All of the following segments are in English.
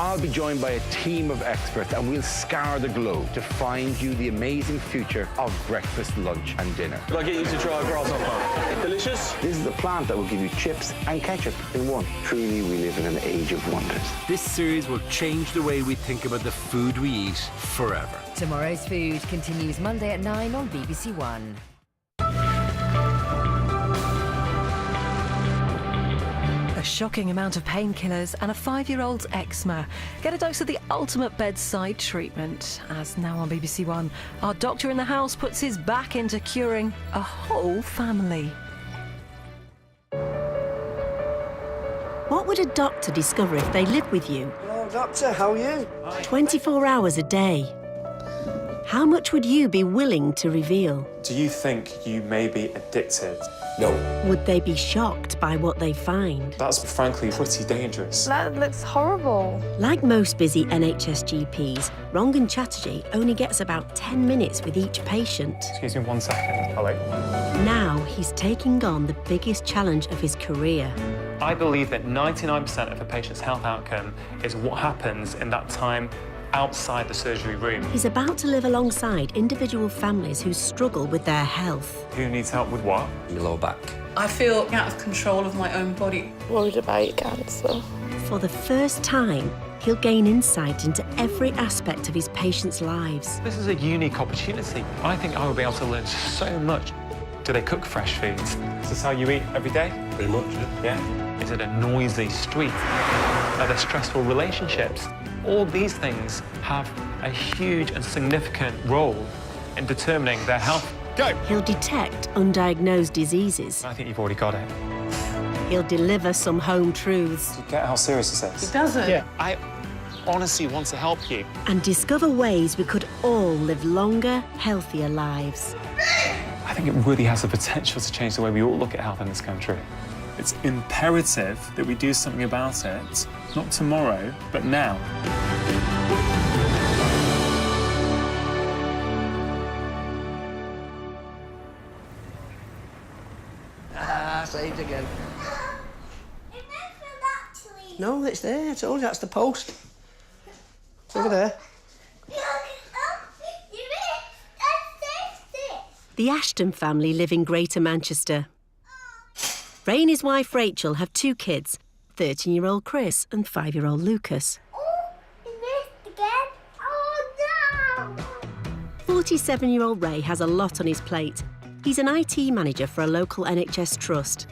I'll be joined by a team of experts and we'll scour the globe to find you the amazing future of breakfast, lunch and dinner. Will I get you to try a grasshopper? Delicious? This is the plant that will give you chips and ketchup in one. Truly, we live in an age of wonders. This series will change the way we think about the food we eat forever. Tomorrow's Food continues Monday at 9 on BBC One. A shocking amount of painkillers and a 5-year-old's eczema. Get a dose of the ultimate bedside treatment. As now on BBC One, our doctor in the house puts his back into curing a whole family. What would a doctor discover if they lived with you? Hello, doctor, how are you? 24 hours a day. How much would you be willing to reveal? Do you think you may be addicted? No. Would they be shocked by what they find? That's frankly pretty dangerous. That looks horrible. Like most busy NHS GPs, Rangan Chatterjee only gets about 10 minutes with each patient. Excuse me 1 second. Hello. Now he's taking on the biggest challenge of his career. I believe that 99% of a patient's health outcome is what happens in that time outside the surgery room. He's about to live alongside individual families who struggle with their health. Who needs help with what? Your lower back. I feel out of control of my own body. Worried about cancer. For the first time, he'll gain insight into every aspect of his patients' lives. This is a unique opportunity. I think I will be able to learn so much. Do they cook fresh foods? Is this how you eat every day? Pretty much, Yeah? Is it a noisy street? Are there stressful relationships? All these things have a huge and significant role in determining their health. Go! He'll detect undiagnosed diseases. I think you've already got it. He'll deliver some home truths. Do you get how serious this is? It doesn't. Yeah, I honestly want to help you. And discover ways we could all live longer, healthier lives. I think it really has the potential to change the way we all look at health in this country. It's imperative that we do something about it, not tomorrow, but now. Saved again. No, it's there. I told you, that's the post. It's over there. The Ashton family live in Greater Manchester. Ray and his wife Rachel have 2 kids, 13-year-old Chris and 5-year-old Lucas. 47-year-old Ray has a lot on his plate. He's an IT manager for a local NHS trust.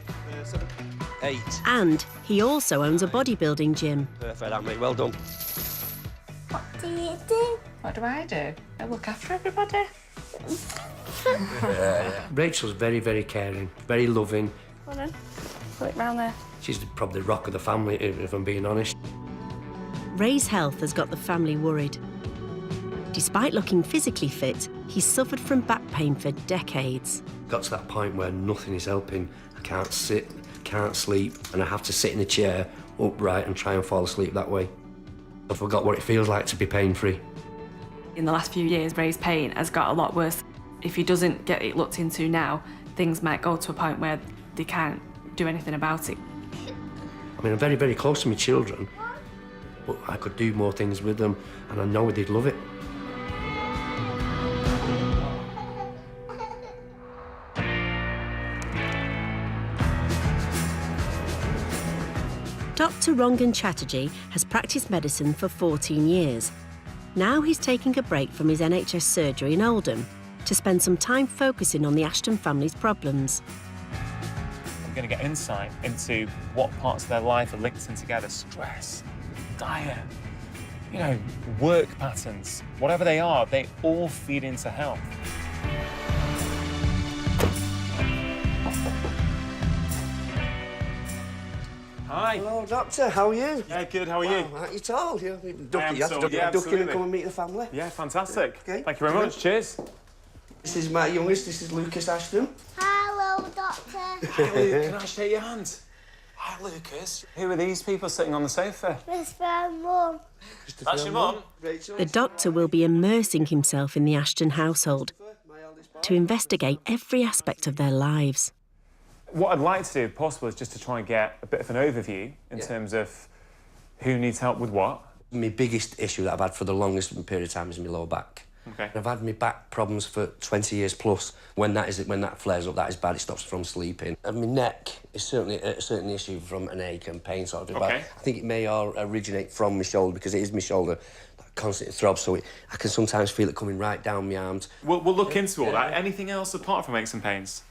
8. And he also owns a bodybuilding gym. Perfect, mate. Well done. What do you do? What do? I look after everybody. Rachel's very, very caring, very loving. Hold on. Put it round there. She's probably the rock of the family, if I'm being honest. Ray's health has got the family worried. Despite looking physically fit, he's suffered from back pain for decades. Got to that point where nothing is helping. I can't sit, can't sleep, and I have to sit in a chair upright and try and fall asleep that way. I forgot what it feels like to be pain-free. In the last few years, Ray's pain has got a lot worse. If he doesn't get it looked into now, things might go to a point where they can't do anything about it. I mean, I'm very, very close to my children, but I could do more things with them, and I know they'd love it. Dr. Rangan Chatterjee has practiced medicine for 14 years. Now he's taking a break from his NHS surgery in Oldham to spend some time focusing on the Ashton family's problems. We're going to get insight into what parts of their life are linked in together. Stress, diet, you know, work patterns, whatever they are, they all feed into health. Hi. Hello, doctor. How are you? Yeah, good. How are you? Wow, aren't you told? You am have to told, duck, yeah, duck in and absolutely. come and meet the family. Yeah, fantastic. Okay. Thank you very much. Cheers. This is my youngest. This is Lucas Ashton. Hello, doctor. Can I shake your hand? Hi, Lucas. Who are these people sitting on the sofa? Miss Mum. That's your mum? The doctor will be immersing himself in the Ashton household to investigate every aspect of their lives. What I'd like to do, if possible, is just to try and get a bit of an overview in terms of who needs help with what. My biggest issue that I've had for the longest period of time is my lower back. Okay. I've had my back problems for 20 years plus. When that flares up, that is bad. It stops me from sleeping. And my neck is certainly an issue from an ache and pain sort of thing. Okay. But I think it may all originate from my shoulder because it is my shoulder that constantly throbs. So I can sometimes feel it coming right down my arms. We'll look into all that. Anything else apart from aches and pains?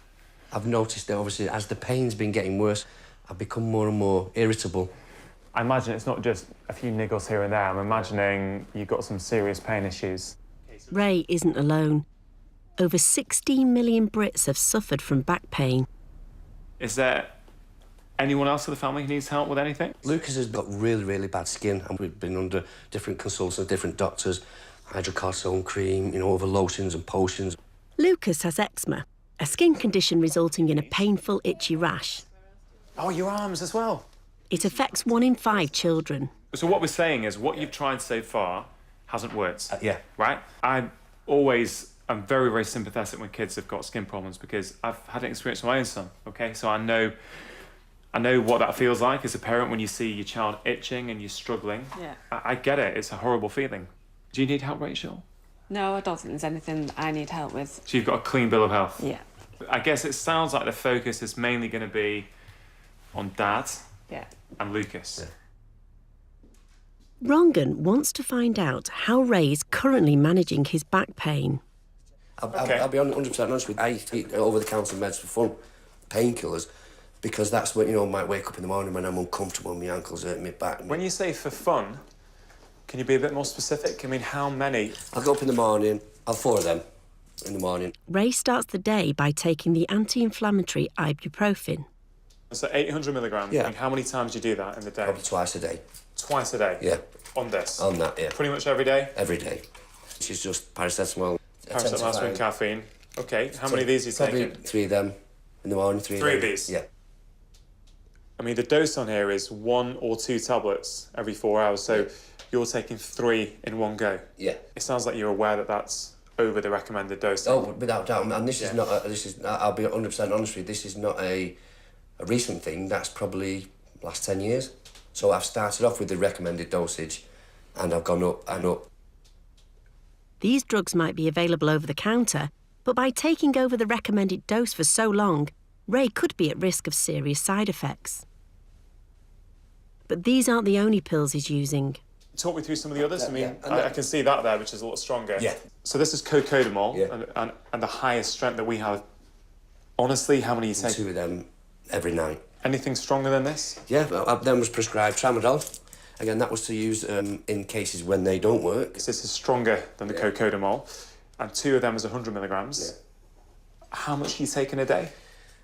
I've noticed that obviously as the pain's been getting worse, I've become more and more irritable. I imagine it's not just a few niggles here and there. I'm imagining you've got some serious pain issues. Ray isn't alone. Over 16 million Brits have suffered from back pain. Is there anyone else in the family who needs help with anything? Lucas has got really, really bad skin, and we've been under different consultants, different doctors, hydrocortisone cream, other lotions and potions. Lucas has eczema, a skin condition resulting in a painful, itchy rash. Oh, your arms as well. It affects 1 in 5 children. So what we're saying is what you've tried so far hasn't worked. Yeah. Right? I'm very, very sympathetic when kids have got skin problems because I've had an experience with my own son, okay? So I know what that feels like as a parent when you see your child itching and you're struggling. Yeah. I get it. It's a horrible feeling. Do you need help, Rachel? No, I don't think there's anything that I need help with. So you've got a clean bill of health? Yeah. I guess it sounds like the focus is mainly going to be on Dad and Lucas. Yeah. Rongan wants to find out how Ray's currently managing his back pain. I'll be 100% honest with you. I take over-the-counter meds for fun, painkillers, because that's when, I might wake up in the morning when I'm uncomfortable, my ankles hurt, my back. When you say for fun, can you be a bit more specific? I mean, how many? I'll go up in the morning, I'll 4 of them in the morning. Ray starts the day by taking the anti-inflammatory ibuprofen. So 800 milligrams. Yeah. And how many times do you do that in the day? Probably twice a day. Twice a day? Yeah. On this? On that, yeah. Pretty much every day? Every day. She's just paracetamol. Paracetamol, aspirin, caffeine. Okay, how many of these are you taking? Probably 3 of them in the morning, 3 of these? Yeah. I mean, the dose on here is 1 or 2 tablets every 4 hours, so you're taking 3 in one go. Yeah. It sounds like you're aware that that's over the recommended dose. Oh, without doubt. And this is not, I'll be 100% honest with you, this is not a recent thing. That's probably last 10 years. So I've started off with the recommended dosage and I've gone up and up. These drugs might be available over the counter, but by taking over the recommended dose for so long, Ray could be at risk of serious side effects. But these aren't the only pills he's using. Talk me through some of the others. Yeah, I can see that there, which is a lot stronger. Yeah. So this is cocodamol, and the highest strength that we have. Honestly, how many are you taking? 2 of them every night. Anything stronger than this? Yeah, then was prescribed tramadol. Again, that was to use in cases when they don't work. This is stronger than the cocodamol, and 2 of them is 100 milligrams. Yeah. How much are you taking a day?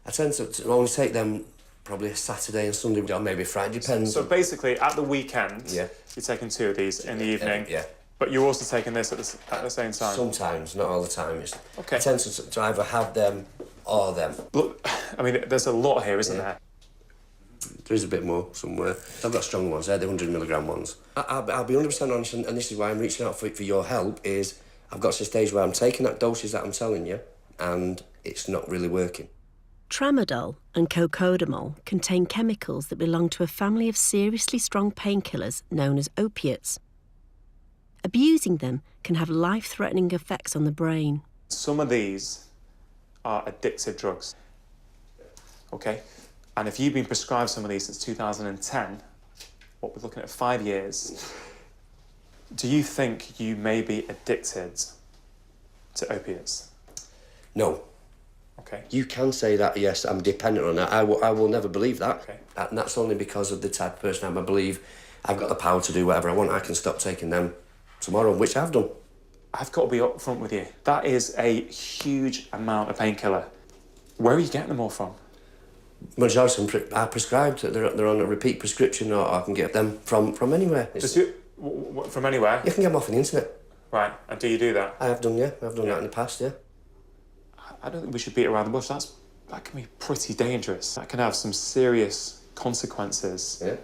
I tend to only take them probably a Saturday and Sunday, or maybe Friday, depends. So basically, at the weekend, you're taking 2 of these in the evening. Yeah. But you're also taking this at the same time? Sometimes, not all the time. Okay. I tend to either have them or them. Look, I mean, there's a lot here, isn't there? There is a bit more somewhere. I've got stronger ones, they're the 100 milligram ones. I'll be 100% honest, and this is why I'm reaching out for your help, is I've got to a stage where I'm taking that dosage that I'm telling you, and it's not really working. Tramadol and cocodamol contain chemicals that belong to a family of seriously strong painkillers known as opiates. Abusing them can have life-threatening effects on the brain. Some of these are addictive drugs, okay? And if you've been prescribed some of these since 2010, what we're looking at 5 years, do you think you may be addicted to opiates? No. Okay. You can say that, yes, I'm dependent on that. I will never believe that. Okay. And that's only because of the type of person I am. I believe I've got the power to do whatever I want. I can stop taking them tomorrow, which I've done. I've got to be upfront with you. That is a huge amount of painkiller. Where are you getting them all from? Majority are prescribed. They're on a repeat prescription, or I can get them from anywhere. From anywhere? You can get them off the internet. Right, and do you do that? I have done, yeah. I've done that in the past, yeah. I don't think we should beat around the bush. That can be pretty dangerous. That can have some serious consequences. Yeah.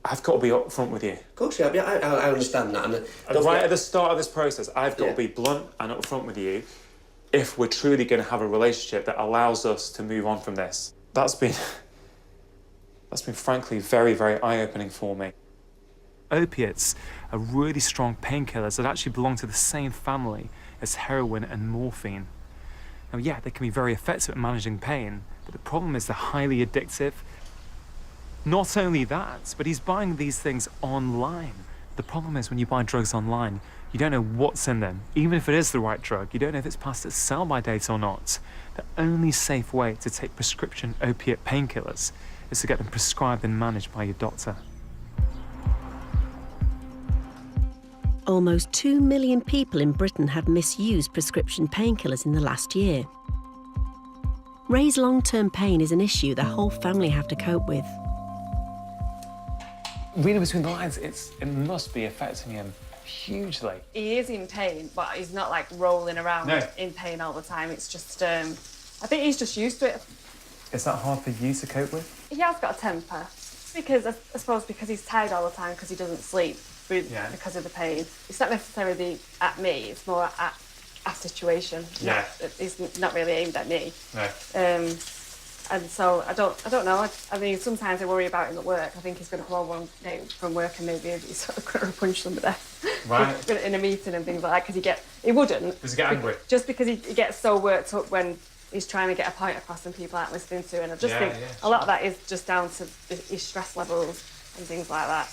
I've got to be upfront with you. Of course, yeah. I understand that. And right at the start of this process, I've got to be blunt and upfront with you if we're truly going to have a relationship that allows us to move on from this. That's been frankly very, very eye-opening for me. Opiates are really strong painkillers that actually belong to the same family as heroin and morphine. Now, yeah, they can be very effective at managing pain, but the problem is they're highly addictive. Not only that, but he's buying these things online. The problem is when you buy drugs online, you don't know what's in them. Even if it is the right drug, you don't know if it's past its sell-by date or not. The only safe way to take prescription opiate painkillers is to get them prescribed and managed by your doctor. Almost 2 million people in Britain have misused prescription painkillers in the last year. Ray's long-term pain is an issue the whole family have to cope with. Reading between the lines, it must be affecting him hugely. He is in pain, but he's not like rolling around in pain all the time. It's just, I think he's just used to it. Is that hard for you to cope with? He has got a temper, because I suppose because he's tired all the time because he doesn't sleep because of the pain. It's not necessarily at me, it's more at a situation. Yeah. It's not really aimed at me. No. And so I don't know. I mean, sometimes I worry about him at work. I think he's going to come home one day from work and maybe he's sort of going to punch somebody Right. in a meeting and things like that because he wouldn't. Does he get angry? Just because he gets so worked up when he's trying to get a point across and people aren't listening to. And I just think a lot of that is just down to his stress levels and things like that.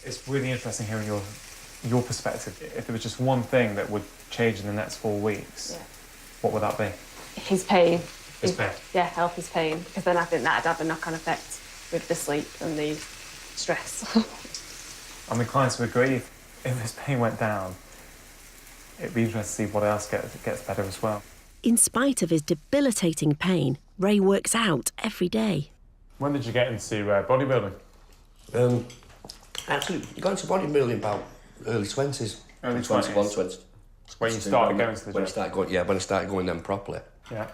It's really interesting hearing your perspective. If there was just one thing that would change in the next 4 weeks, what would that be? His pain. His pain? Yeah, help his pain. Because then I think that'd have a knock-on effect with the sleep and the stress. I'm inclined to agree. If his pain went down, it'd be interesting to see what else gets better as well. In spite of his debilitating pain, Ray works out every day. When did you get into bodybuilding? Actually, got into bodybuilding about early 20s. Early 21, 20s? 20. When you started going to the gym? When I started going then properly. Yeah.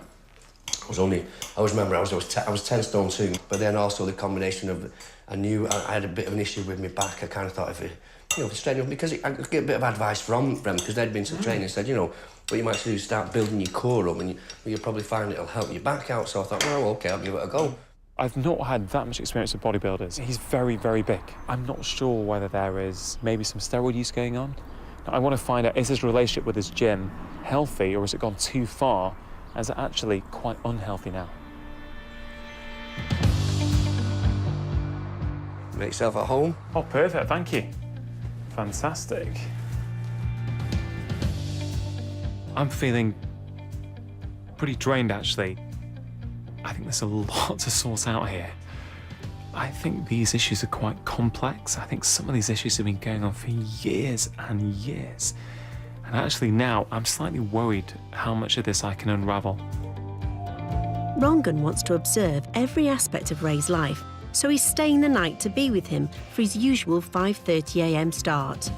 I remember I was 10 stone 2, but then also the combination of, I knew I had a bit of an issue with my back. I kind of thought if it, training, because I could get a bit of advice from them, because they'd been to the training and said, what you might do is start building your core up and you'll probably find it'll help your back out. So I thought, well, okay, I'll give it a go. I've not had that much experience with bodybuilders. He's very, very big. I'm not sure whether there is maybe some steroid use going on. Now, I want to find out, is his relationship with his gym healthy or has it gone too far? Is it actually quite unhealthy now? Make yourself at home. Oh, perfect, thank you. Fantastic. I'm feeling pretty drained, actually. I think there's a lot to sort out here. I think these issues are quite complex. I think some of these issues have been going on for years and years. And actually now, I'm slightly worried how much of this I can unravel. Rongan wants to observe every aspect of Ray's life, so he's staying the night to be with him for his usual 5:30 a.m. start.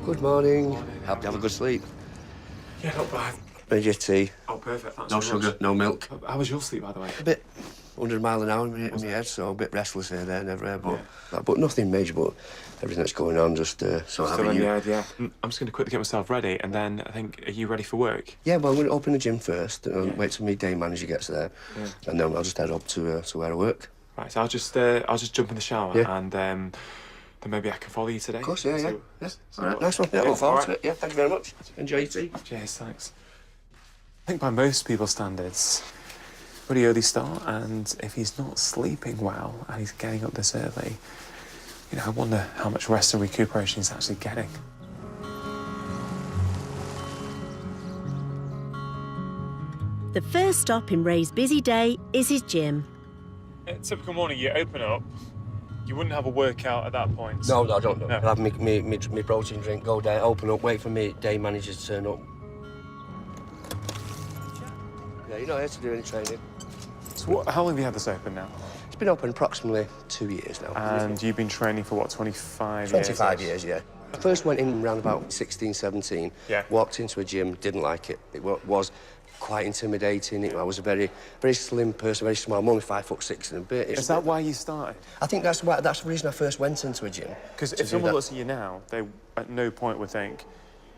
Good morning. Hope you have a good sleep. Yeah, not bad. Made your tea. Oh, perfect. Thanks No very much. sugar, no milk. How was your sleep, by the way? A bit 100 mile an hour in my head, so a bit restless here, there, never, but nothing major, but everything that's going on, just so Still in the head, yeah. I'm just going to quickly get myself ready, and then I think, are you ready for work? Yeah, well, I'm going to open the gym first, and wait till my day manager gets there, and then I'll just head up to where I work. Right, so I'll just jump in the shower, and then maybe I can follow you today. Of course, yeah. All right, nice one. Yeah, look forward to it. Yeah, thank you very much. Enjoy your tea. Cheers, thanks. I think by most people's standards, pretty early start, and if he's not sleeping well and he's getting up this early, I wonder how much rest and recuperation he's actually getting. The first stop in Ray's busy day is his gym. Typical morning, you open up, you wouldn't have a workout at that point. No, I don't. No. I'll have my protein drink, go down, open up, wait for me day manager to turn up. Yeah, you're not here to do any training. So how long have you had this open now? It's been open approximately 2 years now. And you've been training for, what, 25 years? 25 years, yeah. I first went in around about 16, 17. Yeah. Walked into a gym, didn't like it. It was quite intimidating. I was a very, very slim person, very small. I'm only 5'6" and a bit. Is that why you started? I think that's the reason I first went into a gym. Because if someone looks at you now, they at no point would think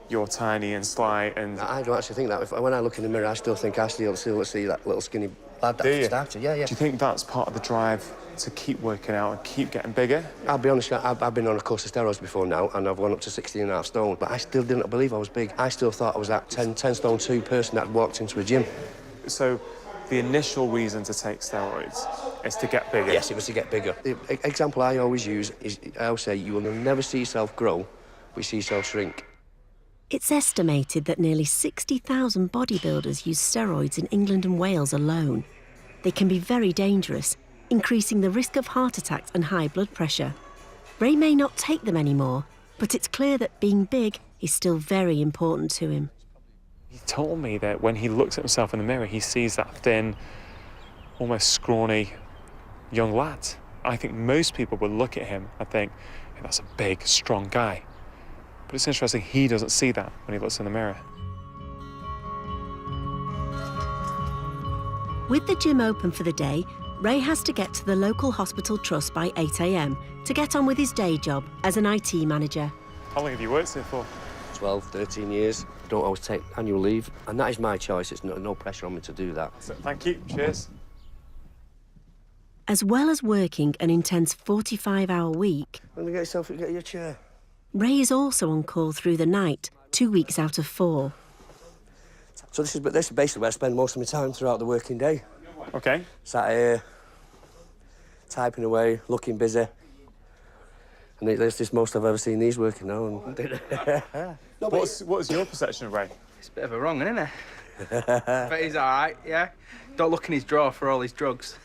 you're tiny and slight and... I don't actually think that. When I look in the mirror, I still see that little skinny bad Do you? started. Yeah, yeah. Do you think that's part of the drive to keep working out and keep getting bigger? I'll be honest, I've been on a course of steroids before now, and I've gone up to 16.5 stone, but I still didn't believe I was big. I still thought I was that 10 stone 2 person that walked into a gym. So the initial reason to take steroids is to get bigger? Yes, it was to get bigger. The example I always use is, I always say, you will never see yourself grow, but you see yourself shrink. It's estimated that nearly 60,000 bodybuilders use steroids in England and Wales alone. They can be very dangerous, increasing the risk of heart attacks and high blood pressure. Ray may not take them anymore, but it's clear that being big is still very important to him. He told me that when he looks at himself in the mirror, he sees that thin, almost scrawny young lad. I think most people would look at him and think, hey, that's a big, strong guy. But it's interesting, he doesn't see that when he looks in the mirror. With the gym open for the day, Ray has to get to the local hospital trust by 8 a.m. to get on with his day job as an IT manager. How long have you worked here for? 12, 13 years. I don't always take annual leave, and that is my choice. It's no pressure on me to do that. So, thank you. Cheers. As well as working an intense 45-hour week, Let me get your chair. Ray is also on call through the night, 2 weeks out of 4. So this is basically where I spend most of my time throughout the working day. OK. Sat here, typing away, looking busy. And it's the most I've ever seen these working now. And... What's your perception of Ray? It's a bit of a wrong, isn't it? But he's all right, yeah. Don't look in his drawer for all his drugs.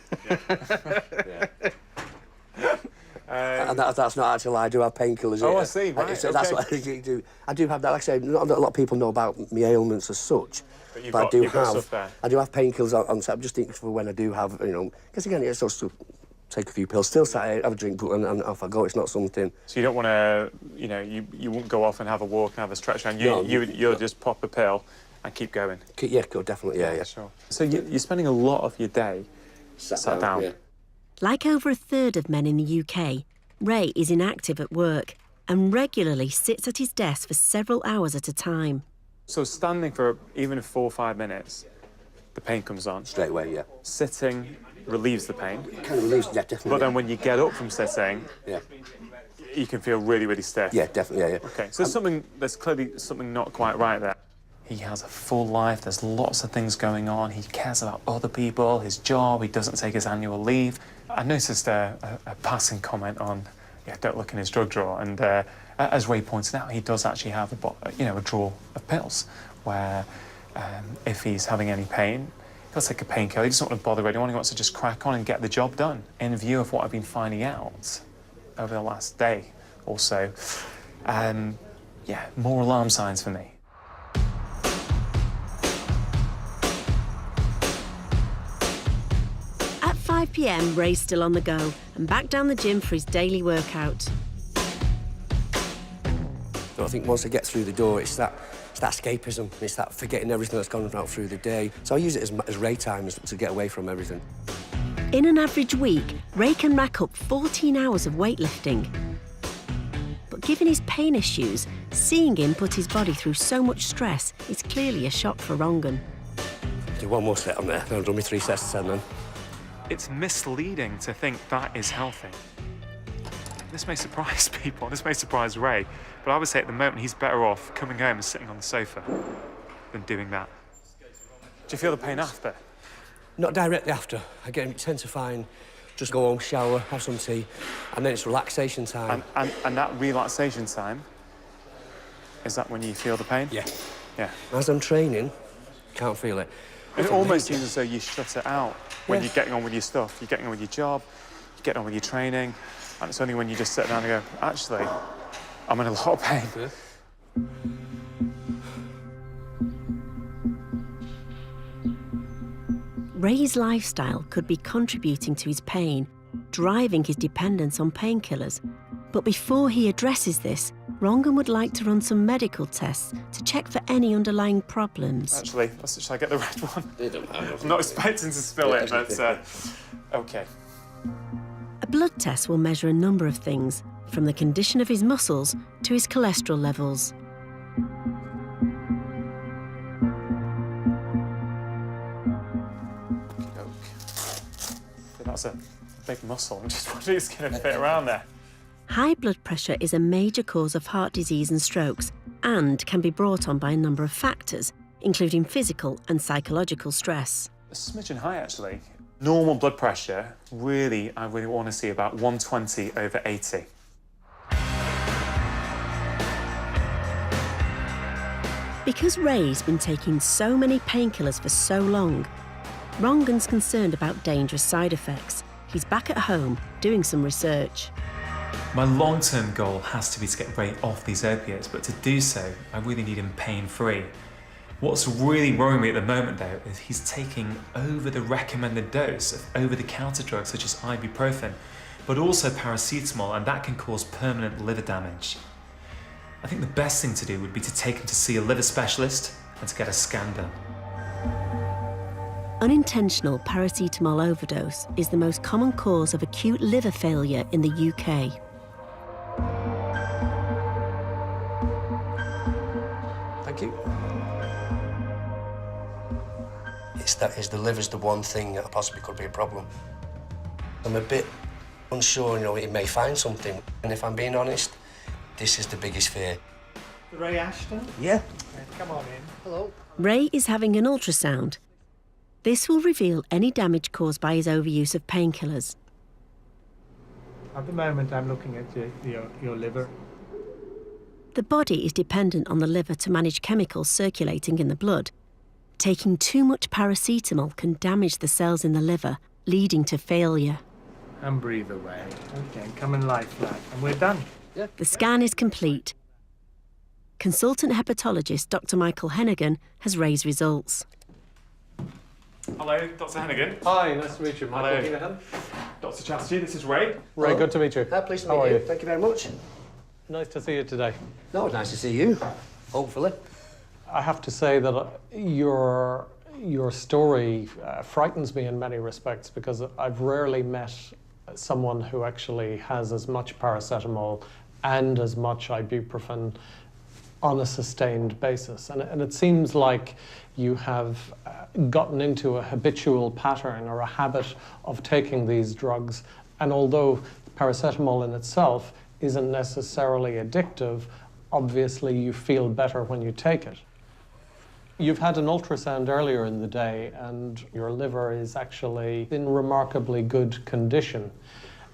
And that's not actually. I do have painkillers. Oh, I see. Right. That's what I do. I do have that. Like I say, not a lot of people know about my ailments as such. But you've But got, I do you've got have. stuff there. I do have painkillers on set. I'm just thinking for when I do have, because again, it's just to take a few pills. Still sat here, have a drink, and off I go. It's not something. So you don't want to, you won't go off and have a walk and have a stretch around. No, You'll just pop a pill and keep going. Yeah, go definitely. Yeah. Sure. So you're spending a lot of your day sat down. Yeah. Like over a third of men in the UK, Ray is inactive at work and regularly sits at his desk for several hours at a time. So standing for even 4 or 5 minutes, the pain comes on. Straight away, yeah. Sitting relieves the pain. It kind of relieves, yeah, definitely. But then when you get up from sitting, yeah, you can feel really, really stiff. yeah, definitely, yeah. OK, so there's clearly something not quite right there. He has a full life, there's lots of things going on, he cares about other people, his job, he doesn't take his annual leave. I noticed a passing comment on, don't look in his drug drawer, and as Ray pointed out, he does actually have a drawer of pills where if he's having any pain, he'll take a painkiller. He doesn't want to bother anyone, he wants to just crack on and get the job done. In view of what I've been finding out over the last day or so, more alarm signs for me. At 5 p.m, Ray's still on the go and back down the gym for his daily workout. So I think once I get through the door, it's that escapism. It's that forgetting everything that's gone out through the day. So I use it as Ray time to get away from everything. In an average week, Ray can rack up 14 hours of weightlifting. But given his pain issues, seeing him put his body through so much stress is clearly a shock for Rongan. Do one more set on there, then I'll do me 3 sets of 10 then. It's misleading to think that is healthy. This may surprise people, this may surprise Ray, but I would say at the moment he's better off coming home and sitting on the sofa than doing that. Do you feel the pain after? Not directly after. I tend to find, just go home, shower, have some tea, and then it's relaxation time. And that relaxation time, is that when you feel the pain? Yeah. Yeah. As I'm training, can't feel it. It almost seems as though you shut it out when you're getting on with your stuff. You're getting on with your job, you're getting on with your training, and it's only when you just sit down and go, actually, I'm in a lot of pain. Yeah. Ray's lifestyle could be contributing to his pain, driving his dependence on painkillers. But before he addresses this, Rongan would like to run some medical tests to check for any underlying problems. Actually, shall I get the red one? They don't have I'm not expecting to spill it, but OK. A blood test will measure a number of things, from the condition of his muscles to his cholesterol levels. that's a big muscle. I'm just wondering if it's going to fit around there. High blood pressure is a major cause of heart disease and strokes and can be brought on by a number of factors, including physical and psychological stress. A smidgen high, actually. Normal blood pressure, I really want to see about 120 over 80. Because Ray's been taking so many painkillers for so long, Rongan's concerned about dangerous side effects. He's back at home doing some research. My long-term goal has to be to get Ray off these opiates, but to do so, I really need him pain-free. What's really worrying me at the moment, though, is he's taking over the recommended dose of over-the-counter drugs such as ibuprofen, but also paracetamol, and that can cause permanent liver damage. I think the best thing to do would be to take him to see a liver specialist and to get a scan done. Unintentional paracetamol overdose is the most common cause of acute liver failure in the UK. Thank you. Is the liver's the one thing that possibly could be a problem. I'm a bit unsure, it may find something. And if I'm being honest, this is the biggest fear. Ray Ashton? Yeah. Come on in. Hello. Ray is having an ultrasound. This will reveal any damage caused by his overuse of painkillers. At the moment, I'm looking at your liver. The body is dependent on the liver to manage chemicals circulating in the blood. Taking too much paracetamol can damage the cells in the liver, leading to failure. And breathe away. Okay, and come and lie flat. And we're done. Yeah. The scan is complete. Consultant hepatologist Dr. Michael Hennigan has Ray's results. Hello, Dr. Hennigan. Hi, nice to meet you. Michael Hennigan. Dr. Chatterjee, this is Ray. Ray, good to meet you. Pleased to meet you. Thank you very much. Nice to see you today. No, it's nice to see you, hopefully. I have to say that your story frightens me in many respects because I've rarely met someone who actually has as much paracetamol and as much ibuprofen on a sustained basis. And it seems like you have gotten into a habitual pattern or a habit of taking these drugs. And although paracetamol in itself isn't necessarily addictive, obviously you feel better when you take it. You've had an ultrasound earlier in the day and your liver is actually in remarkably good condition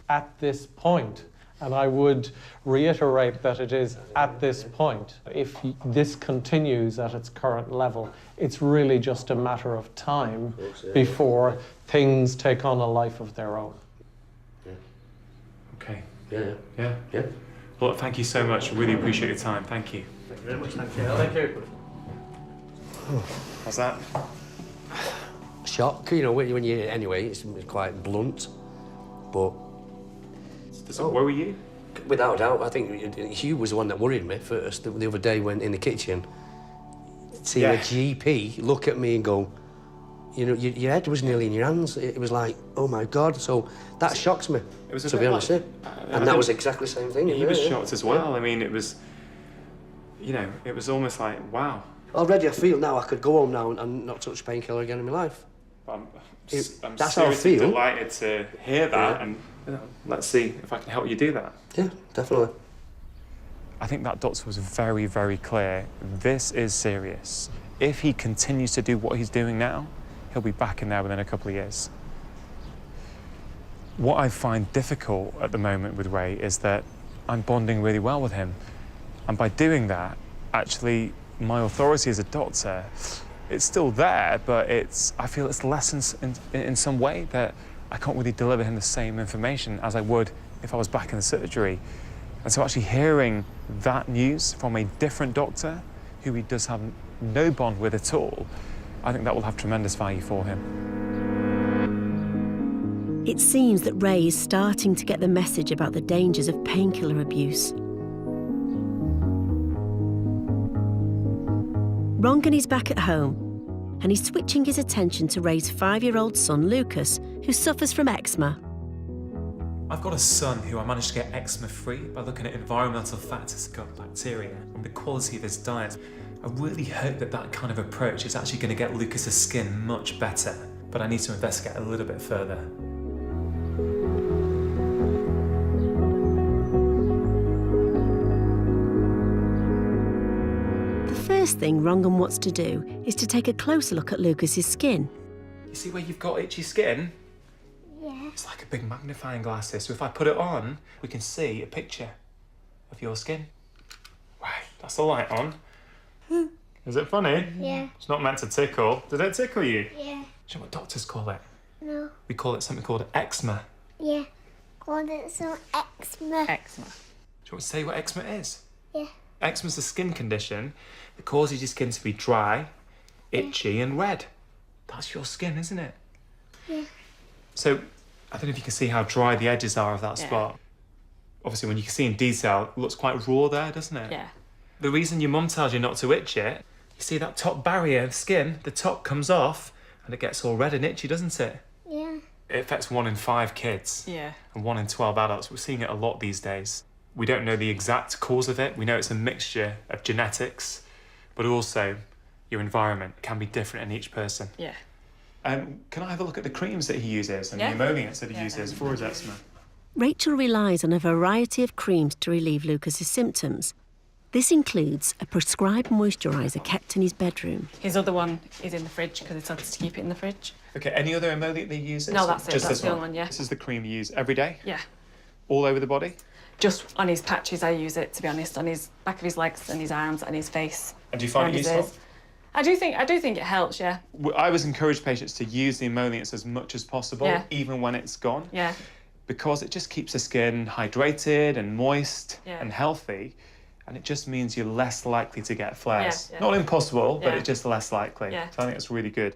at this point. And I would reiterate that it is at this point. If this continues at its current level, it's really just a matter of time before things take on a life of their own. Okay. Yeah. Well, thank you so much. Really appreciate your time. Thank you. Thank you very much. Thank you. Thank you. How's that? Shock, when you anyway, it's quite blunt, but... Does it worry you? Without a doubt, I think Hugh was the one that worried me first. The other day when in the kitchen, seeing a GP look at me and go, your head was nearly in your hands. It was like, oh my God. So that shocked me, to be honest. And that was exactly the same thing. He was shocked as well. Yeah. I mean, it was, it was almost like, wow. Already I feel now I could go home now and not touch painkiller again in my life. I'm that's how I feel. Delighted to hear that, and let's see if I can help you do that. Yeah, definitely. I think that doctor was very, very clear. This is serious. If he continues to do what he's doing now, he'll be back in there within a couple of years. What I find difficult at the moment with Ray is that I'm bonding really well with him. And by doing that, actually, my authority as a doctor, it's still there, but I feel it's lessened in some way, that I can't really deliver him the same information as I would if I was back in the surgery. And so actually hearing that news from a different doctor, who he does have no bond with at all, I think that will have tremendous value for him. It seems that Ray is starting to get the message about the dangers of painkiller abuse. Rongan is back at home, and he's switching his attention to Ray's 5-year-old son, Lucas, who suffers from eczema. I've got a son who I managed to get eczema-free by looking at environmental factors, gut bacteria, and the quality of his diet. I really hope that kind of approach is actually going to get Lucas's skin much better, but I need to investigate a little bit further. first thing Rongan wants to do is to take a closer look at Lucas's skin. You see where you've got itchy skin? Yeah. It's like a big magnifying glass here. So if I put it on, we can see a picture of your skin. Right, that's the light on. Is it funny? Yeah. It's not meant to tickle. Did it tickle you? Yeah. Do you know what doctors call it? No. We call it something called eczema. Yeah. Called it some eczema. Eczema. Do you want to say what eczema is? Yeah. Eczema is a skin condition that causes your skin to be dry, itchy and red. That's your skin, isn't it? Yeah. So, I don't know if you can see how dry the edges are of that spot. Obviously, when you can see in detail, it looks quite raw there, doesn't it? Yeah. The reason your mum tells you not to itch it, you see that top barrier of skin, the top comes off and it gets all red and itchy, doesn't it? Yeah. It affects 1 in 5 kids. Yeah. And 1 in 12 adults. We're seeing it a lot these days. We don't know the exact cause of it. We know it's a mixture of genetics, but also your environment can be different in each person. Yeah. Can I have a look at the creams that he uses and Yeah. the emollients that he uses for his eczema? Rachel relies on a variety of creams to relieve Lucas's symptoms. This includes a prescribed moisturiser kept in his bedroom. His other one is in the fridge because he told us to keep it in the fridge. Okay, any other emollient that he uses? No, that's it. Just That's this the only one, yeah. This is the cream you use every day? Yeah. All over the body? Just on his patches, I use it, to be honest, on his back of his legs and his arms and his face. And do you find around it his useful? ears. I do think it helps, yeah. I always encourage patients to use the emollients as much as possible, Yeah. even when it's gone. Yeah. Because it just keeps the skin hydrated and moist Yeah. and healthy, and it just means you're less likely to get flares. Yeah, yeah. Not impossible, but Yeah. it's just less likely. Yeah. So I think it's really good.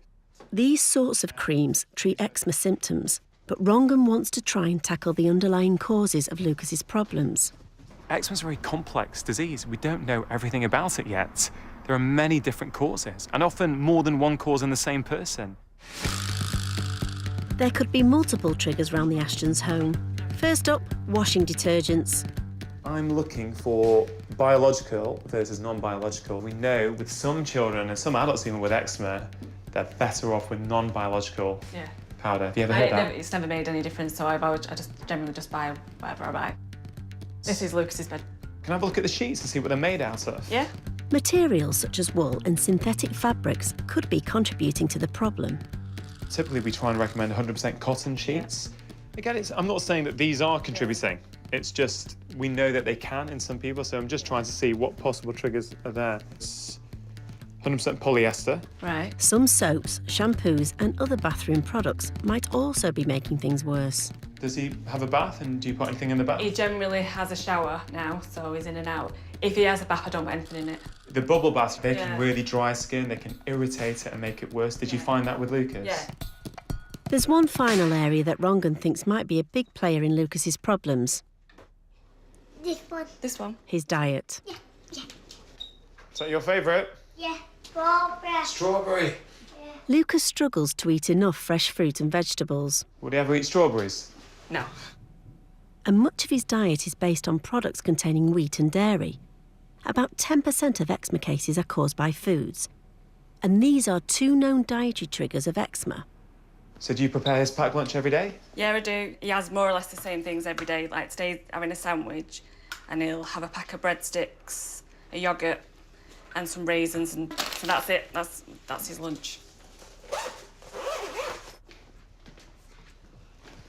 These sorts of creams treat eczema symptoms, but Rongan wants to try and tackle the underlying causes of Lucas's problems. Eczema is a very complex disease. We don't know everything about it yet. There are many different causes, and often more than one cause in the same person. There could be multiple triggers around the Ashtons' home. First up, washing detergents. I'm looking for biological versus non-biological. We know with some children and some adults even with eczema, they're better off with non-biological Yeah. powder. Have you ever heard that? It's never made any difference, so I just generally just buy whatever I buy. This is Lucas's bed. Can I have a look at the sheets and see what they're made out of? Yeah. Materials such as wool and synthetic fabrics could be contributing to the problem. Typically, we try and recommend 100% cotton sheets. Again, I'm not saying that these are contributing. It's just we know that they can in some people, so I'm just trying to see what possible triggers are there. It's 100% polyester. Right. Some soaps, shampoos and other bathroom products might also be making things worse. Does he have a bath, and do you put anything in the bath? He generally has a shower now, so he's in and out. If he has a bath, I don't put anything in it. The bubble baths, they Yeah. can really dry skin, they can irritate it and make it worse. Did you find that with Lucas? Yeah. There's one final area that Rongan thinks might be a big player in Lucas's problems. This one. This one. His diet. Is that your favourite? Yeah. Strawberry. Strawberry. Lucas struggles to eat enough fresh fruit and vegetables, Would he ever eat strawberries? No. and much of his diet is based on products containing wheat and dairy. About 10% of eczema cases are caused by foods, and these are 2 known dietary triggers of eczema. So do you prepare his packed lunch every day? Yeah, I do. He has more or less the same things every day. Like today, having a sandwich, and he'll have a pack of breadsticks, a yoghurt, and some raisins, and so that's it. That's his lunch.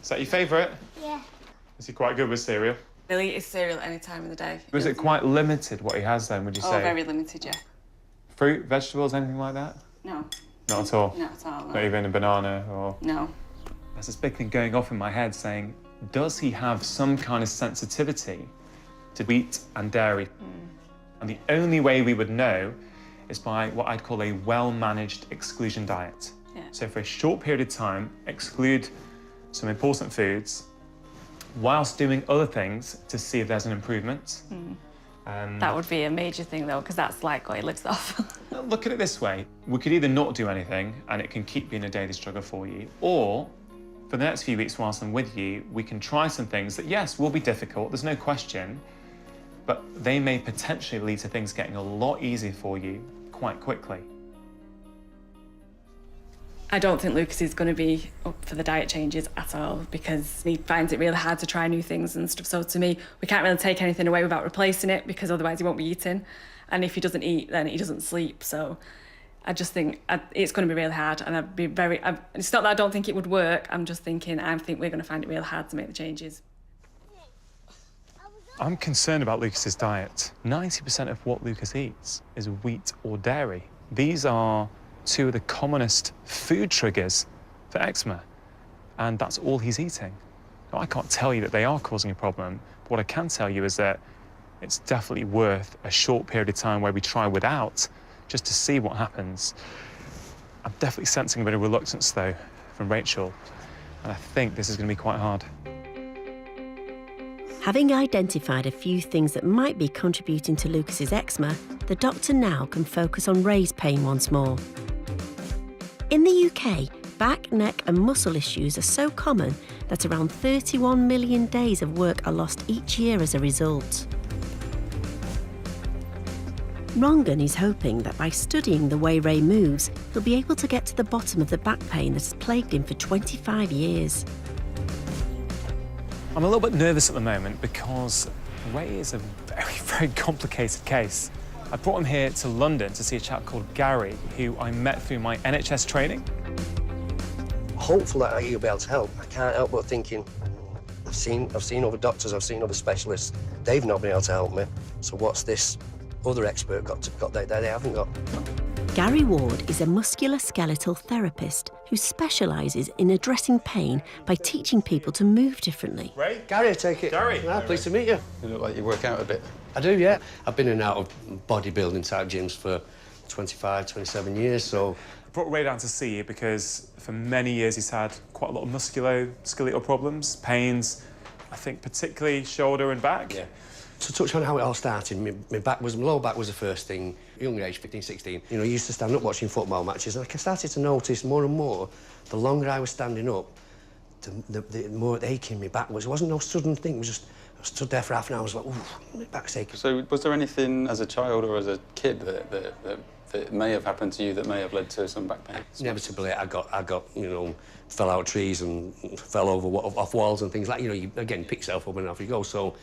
Is that your favourite? Yeah. Is he quite good with cereal? He'll eat his cereal any time of the day. Was it quite limited what he has then, would you Oh, say? very limited, yeah. Fruit, vegetables, anything like that? No. Not at all? Not at all, no. Not even a banana or... No. There's this big thing going off in my head saying, does he have some kind of sensitivity to wheat and dairy? And the only way we would know is by what I'd call a well-managed exclusion diet. Yeah. So for a short period of time, exclude some important foods whilst doing other things to see if there's an improvement. That would be a major thing, though, because that's like what he lives off. Look at it this way. We could either not do anything and it can keep being a daily struggle for you, or for the next few weeks whilst I'm with you, we can try some things that, yes, will be difficult, there's no question, but they may potentially lead to things getting a lot easier for you quite quickly. I don't think Lucas is going to be up for the diet changes at all because he finds it really hard to try new things and stuff. So to me, we can't really take anything away without replacing it because otherwise he won't be eating. And if he doesn't eat, then he doesn't sleep. So I just think it's going to be really hard. And I'd be it's not that I don't think it would work. I'm just thinking I think we're going to find it really hard to make the changes. I'm concerned about Lucas's diet. 90% of what Lucas eats is wheat or dairy. These are two of the commonest food triggers for eczema, and that's all he's eating. Now, I can't tell you that they are causing a problem, but what I can tell you is that it's definitely worth a short period of time where we try without, just to see what happens. I'm definitely sensing a bit of reluctance, though, from Rachel, and I think this is going to be quite hard. Having identified a few things that might be contributing to Lucas's eczema, the doctor now can focus on Ray's pain once more. In the UK, back, neck and muscle issues are so common that around 31 million days of work are lost each year as a result. Rongan is hoping that by studying the way Ray moves, he'll be able to get to the bottom of the back pain that has plagued him for 25 years. I'm a little bit nervous at the moment because Ray is a very, very complicated case. I brought him here to London to see a chap called Gary, who I met through my NHS training. Hopefully you'll be able to help. I can't help but thinking, I've seen other doctors, I've seen other specialists. They've not been able to help me. So what's this other expert got that they haven't got? Gary Ward is a musculoskeletal therapist who specialises in addressing pain by teaching people to move differently. Ray? Gary, I take it. Gary. Ah, pleased to meet you. You look like you work out a bit. I do, yeah. I've been in and out of bodybuilding type gyms for 25, 27 years, so... I brought Ray down to see you because for many years he's had quite a lot of musculoskeletal problems, pains, I think particularly shoulder and back. Yeah. To touch on how it all started, my lower back was the first thing, young age, 15, 16. You know, I used to stand up watching football matches, and I started to notice more and more, the longer I was standing up, the more aching my back was. It wasn't no sudden thing, it was just, I stood there for half an hour, I was like, ooh, my back's aching. So was there anything as a child or as a kid that may have happened to you that may have led to some back pain? Inevitably, I got, you know, fell out of trees and fell over off walls and things like, you know, you, again, pick yourself up and off you go, so...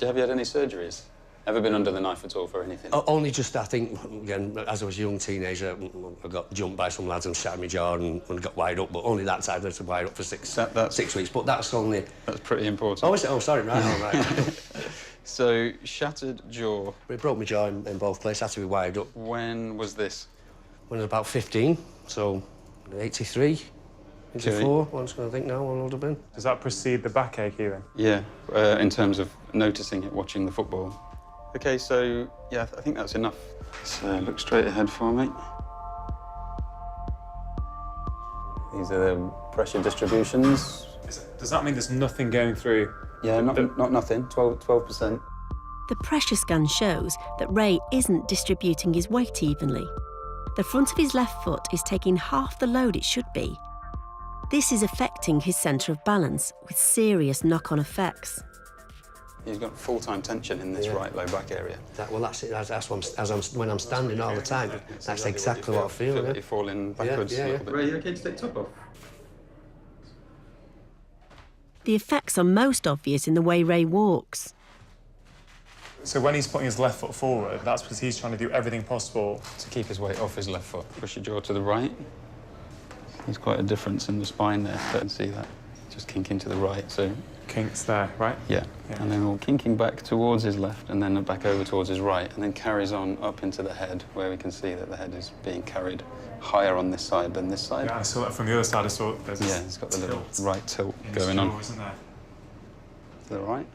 Have you had any surgeries? Ever been under the knife at all for anything? Only just, I think, again, as I was a young teenager, I got jumped by some lads and shattered my jaw and got wired up, but only that side I was wired up for 6 weeks, but that's only... That's pretty important. Oh, is it? Oh, sorry, right, all right. So, shattered jaw. It broke my jaw in both places, had to be wired up. When was this? When I was about 15, so 83. 84, one's going to think now, one would have been. Does that precede the backache even? Yeah, in terms of noticing it watching the football. OK, so, yeah, I think that's enough. So, look straight ahead for me. These are the pressure distributions. Does that mean there's nothing going through? Yeah, not nothing, 12%. The pressure scan shows that Ray isn't distributing his weight evenly. The front of his left foot is taking half the load it should be. This is affecting his centre of balance, with serious knock-on effects. He's got full-time tension in this right low back area. Well, that's it. When I'm standing all the time, that's exactly what I feel. Like you're falling backwards a little bit. Ray, you okay to take top off? The effects are most obvious in the way Ray walks. So when he's putting his left foot forward, that's because he's trying to do everything possible to keep his weight off his left foot. Push your jaw to the right. There's quite a difference in the spine there. You can see that. Just kinking to the right, so... Kinks there, right? Yeah. And then we're kinking back towards his left and then back over towards his right, and then carries on up into the head, where we can see that the head is being carried higher on this side than this side. Yeah, I saw that from the other side. I saw there's yeah, it's got the little right tilt going on. Isn't there? Is that right?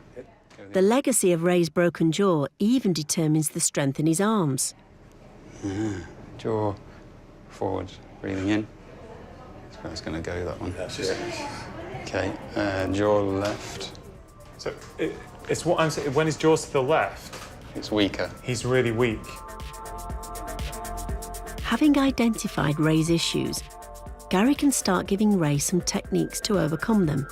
The legacy of Ray's broken jaw even determines the strength in his arms. Jaw forward, breathing in. That's going to go, that one. OK, jaw left. So it's what I'm saying, when his jaw's to the left... It's weaker. He's really weak. Having identified Ray's issues, Gary can start giving Ray some techniques to overcome them.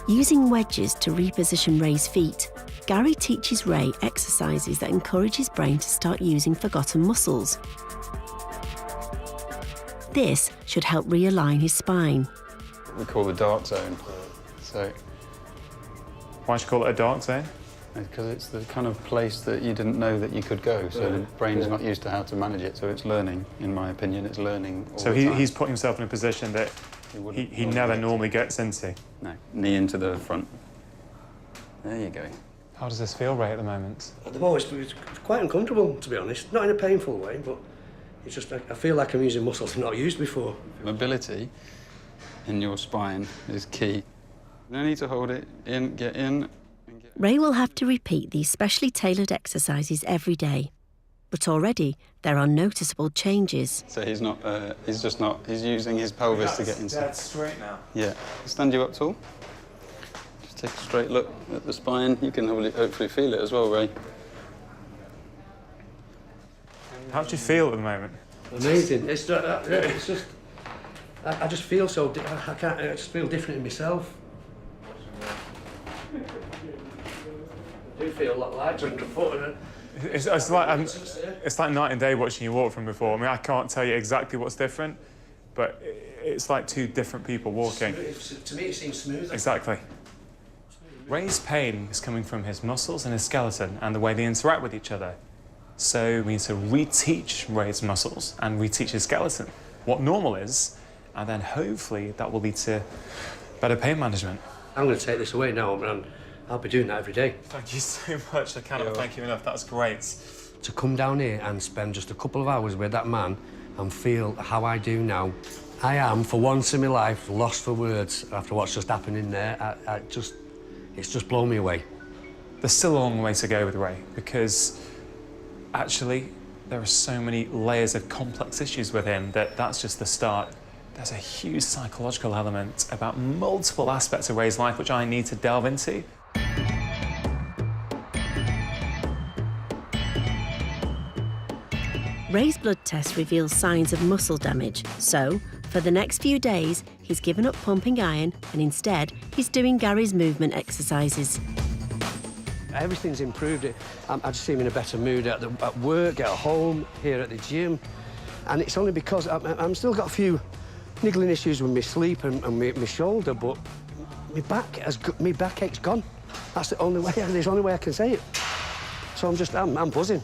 Using wedges to reposition Ray's feet, Gary teaches Ray exercises that encourage his brain to start using forgotten muscles. This should help realign his spine. We call the dark zone. So, why do you call it a dark zone? Because it's the kind of place that you didn't know that you could go, so the brain's not used to how to manage it, so it's learning, in my opinion, it's learning all So the time. he's put himself in a position that he never normally gets into. No, knee into the front. There you go. How does this feel, Ray, at the moment? At the moment, it's quite uncomfortable, to be honest. Not in a painful way, but it's just, I feel like I'm using muscles I've not used before. Mobility in your spine is key. No need to hold it in, get in. Ray will have to repeat these specially tailored exercises every day. But already, there are noticeable changes. So he's using his pelvis to get inside. That's straight now. Yeah. Stand you up tall. Just take a straight look at the spine. You can hopefully feel it as well, Ray. How do you feel at the moment? Amazing. It's just, I just feel so, I just feel different in myself. I do feel a lot lighter underfoot. It's like night and day watching you walk from before. I mean, I can't tell you exactly what's different, but it's like two different people walking. To me, it seems smoother. Exactly. Ray's pain is coming from his muscles and his skeleton and the way they interact with each other. So we need to reteach Ray's muscles and reteach his skeleton what normal is, and then hopefully that will lead to better pain management. I'm going to take this away now, and I'll be doing that every day. Thank you so much. I cannot thank you enough. That's great. To come down here and spend just a couple of hours with that man and feel how I do now, I am, for once in my life, lost for words after what's just happened in there. It's just blown me away. There's still a long way to go with Ray, because actually there are so many layers of complex issues with him that's just the start. There's a huge psychological element about multiple aspects of Ray's life which I need to delve into. Ray's blood test reveals signs of muscle damage, so for the next few days, he's given up pumping iron and instead he's doing Gary's movement exercises. Everything's improved. I just seem in a better mood at work, at home, here at the gym. And it's only because I'm still got a few niggling issues with my sleep and my shoulder, but my backache's gone. That's the only way I can say it. So I'm buzzing.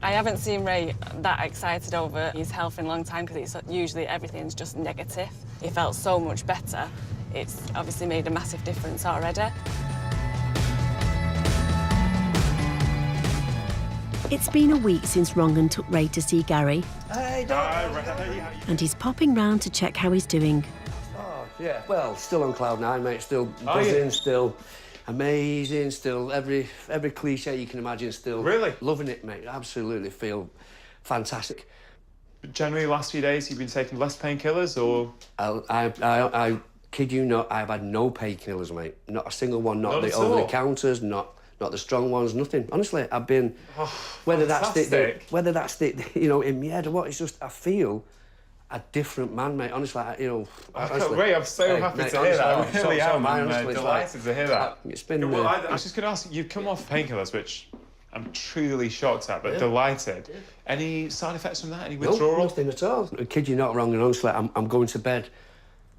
I haven't seen Ray that excited over his health in a long time, because it's usually everything's just negative. He felt so much better. It's obviously made a massive difference already. It's been a week since Rongan took Ray to see Gary. Hey, and he's popping round to check how he's doing. Oh, yeah. Well, still on cloud nine, mate. Still buzzing, still amazing, still every cliche you can imagine, still really loving it, mate. Absolutely feel fantastic. Generally, the last few days, you've been taking less painkillers, or? I kid you not, I've had no painkillers, mate. Not a single one. Not the over-the-counters, not the strong ones, nothing. Honestly, I've been... whether that's the you know, in my head or what, it's just, I feel a different man, mate. Honestly, honestly, Ray, I'm so happy to hear that. I really am. I'm delighted to hear that. It's been... I was just going to ask, you've come off painkillers, which I'm truly shocked at, but delighted. Yeah. Any side effects from that? Any withdrawal? No, nothing at all. I kid you not, wrong, and honestly, I'm going to bed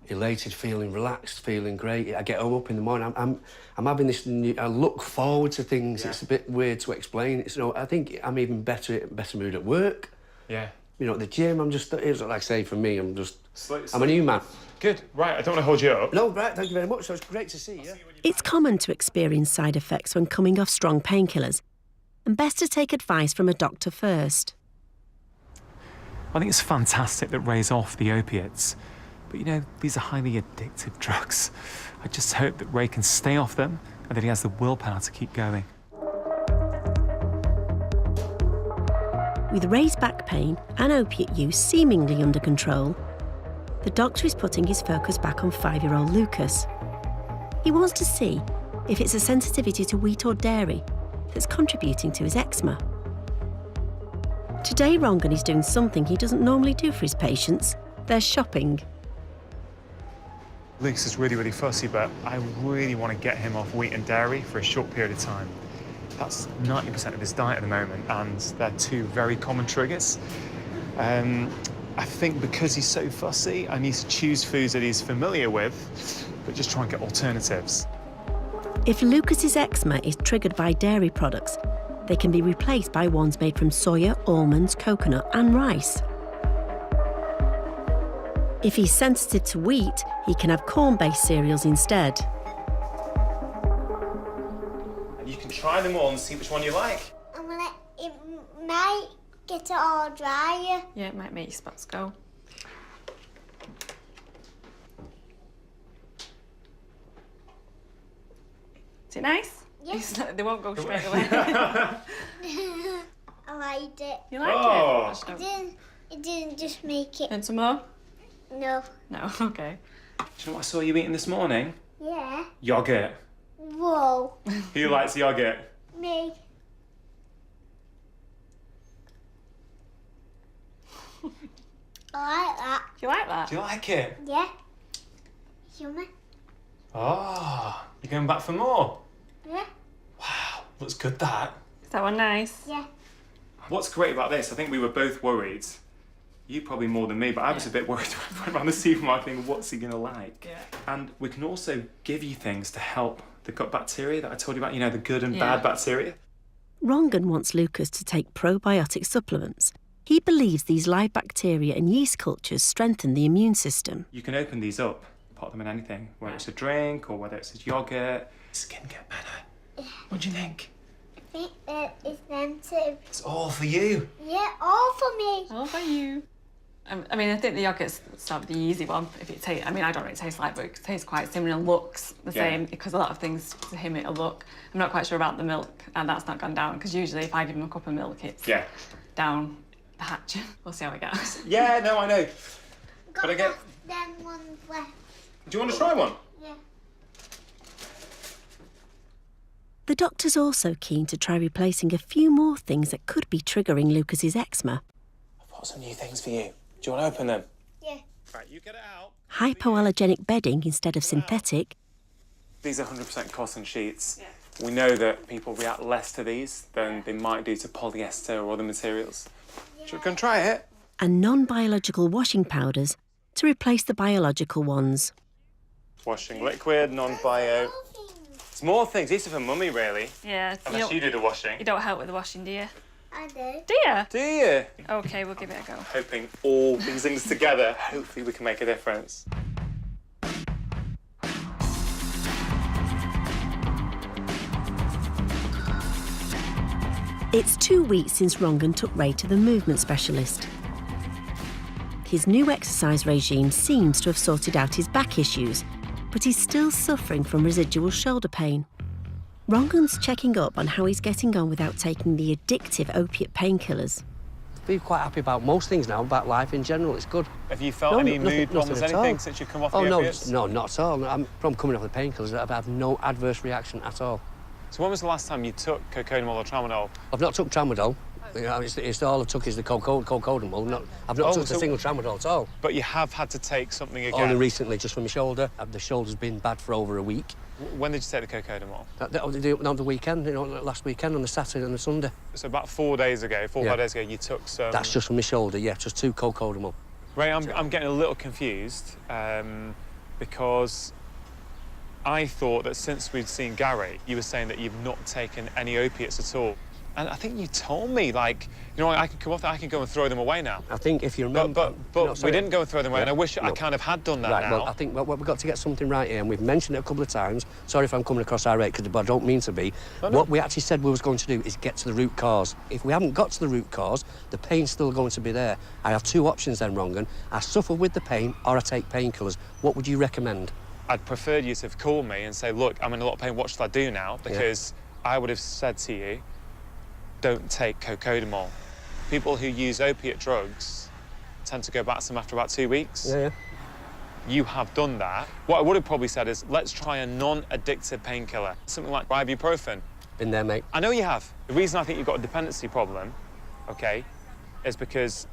elated, feeling relaxed, feeling great. I get home up in the morning. I'm having this. I look forward to things. Yeah. It's a bit weird to explain. I think I'm even better mood at work. Yeah. You know, at the gym. It's like I say, for me, I'm a new man. Good. Right. I don't want to hold you up. No, right. Thank you very much. So it's great to see you. It's common to experience side effects when coming off strong painkillers, and best to take advice from a doctor first. I think it's fantastic that Ray's off the opiates. But, you know, these are highly addictive drugs. I just hope that Ray can stay off them and that he has the willpower to keep going. With Ray's back pain and opiate use seemingly under control, the doctor is putting his focus back on 5-year-old Lucas. He wants to see if it's a sensitivity to wheat or dairy that's contributing to his eczema. Today, Rongan is doing something he doesn't normally do for his patients. They're shopping. Lucas is really, really fussy, but I really want to get him off wheat and dairy for a short period of time. That's 90% of his diet at the moment, and they're two very common triggers. I think because he's so fussy, I need to choose foods that he's familiar with, but just try and get alternatives. If Lucas's eczema is triggered by dairy products, they can be replaced by ones made from soya, almonds, coconut and rice. If he's sensitive to wheat, he can have corn-based cereals instead. And you can try them all and see which one you like. It might get it all dry. Yeah, it might make your spots go. Is it nice? Yes. They won't go straight away. I liked it. You like It didn't just make it. And some more? No. No, okay. Do you know what I saw you eating this morning? Yeah. Yogurt. Whoa. Who likes yogurt? Me. I like that. Do you like that? Do you like it? Yeah. Yummy. Oh, you're going back for more? Yeah. Looks good, that. Is that one nice? Yeah. What's great about this, I think we were both worried. You probably more than me, but I was a bit worried when I went around the supermarket thinking, what's he going to like? Yeah. And we can also give you things to help the gut bacteria that I told you about, you know, the good and Yeah. bad bacteria. Rongan wants Lucas to take probiotic supplements. He believes these live bacteria and yeast cultures strengthen the immune system. You can open these up, put them in anything, whether it's a drink or whether it's yogurt. Skin get better. What do you think? I think that it's them too. It's all for you. Yeah, all for me. All for you. I mean, I think the yogurt's sort of the easy one. If it tastes, I mean, I don't know what it tastes like, but it tastes quite similar and looks the same because a lot of things to him it'll look. I'm not quite sure about the milk, and that's not gone down because usually if I give him a cup of milk, it's down the hatch. We'll see how it goes. Yeah, no, I know. But I get. Them ones left. Do you want to try one? Yeah. The doctor's also keen to try replacing a few more things that could be triggering Lucas's eczema. I've got some new things for you. Do you want to open them? Yeah. Right, you get it out. Hypoallergenic bedding instead of synthetic, These are 100% cotton sheets. Yeah. We know that people react less to these than they might do to polyester or other materials. Should we go and try it? and non-biological washing powders to replace the biological ones. Washing liquid, non-bio. It's more things. These are for mummy, really. Yeah. Unless you do the washing. You don't help with the washing, do you? I do. Do you? Do you? Okay, we'll give it a go. Hoping all these things together, hopefully we can make a difference. It's 2 weeks since Rongan took Ray to the movement specialist. His new exercise regime seems to have sorted out his back issues, but he's still suffering from residual shoulder pain. Rongan's checking up on how he's getting on without taking the addictive opiate painkillers. Be quite happy about most things now, about life in general. It's good. Have you felt any mood problems, anything since you've come off the opiates? No, not at all. From coming off the painkillers, I've had no adverse reaction at all. So when was the last time you took cocodamol or tramadol? I've not took tramadol. You know, it's all I've took is the cocodamol. I've not took a single tramadol at all. But you have had to take something again? Only recently, just for my shoulder. The shoulder's been bad for over a week. When did you take the cocodamol? On the weekend, last weekend, on the Saturday and the Sunday. So about 4 days ago, 4 or 5 days ago, you took some... That's just for my shoulder, yeah, just 2 cocodamol. Ray, I'm getting a little confused because I thought that since we'd seen Gary, you were saying that you've not taken any opiates at all. And I think you told me, like, you know, I can come off that, I can go and throw them away now. I think if you remember... But we didn't go and throw them away, and I wish I kind of had done that now. Well, I think we've got to get something right here, and we've mentioned it a couple of times. Sorry if I'm coming across irate, but I don't mean to be. What we actually said we was going to do is get to the root cause. If we haven't got to the root cause, the pain's still going to be there. I have 2 options then, Rongan. I suffer with the pain, or I take painkillers. What would you recommend? I'd prefer you to have called me and say, look, I'm in a lot of pain, what should I do now? Because I would have said to you, don't take cocodamol. People who use opiate drugs tend to go back to them after about 2 weeks. Yeah. You have done that. What I would have probably said is, let's try a non-addictive painkiller, something like ibuprofen. Been there, mate. I know you have. The reason I think you've got a dependency problem, okay, is because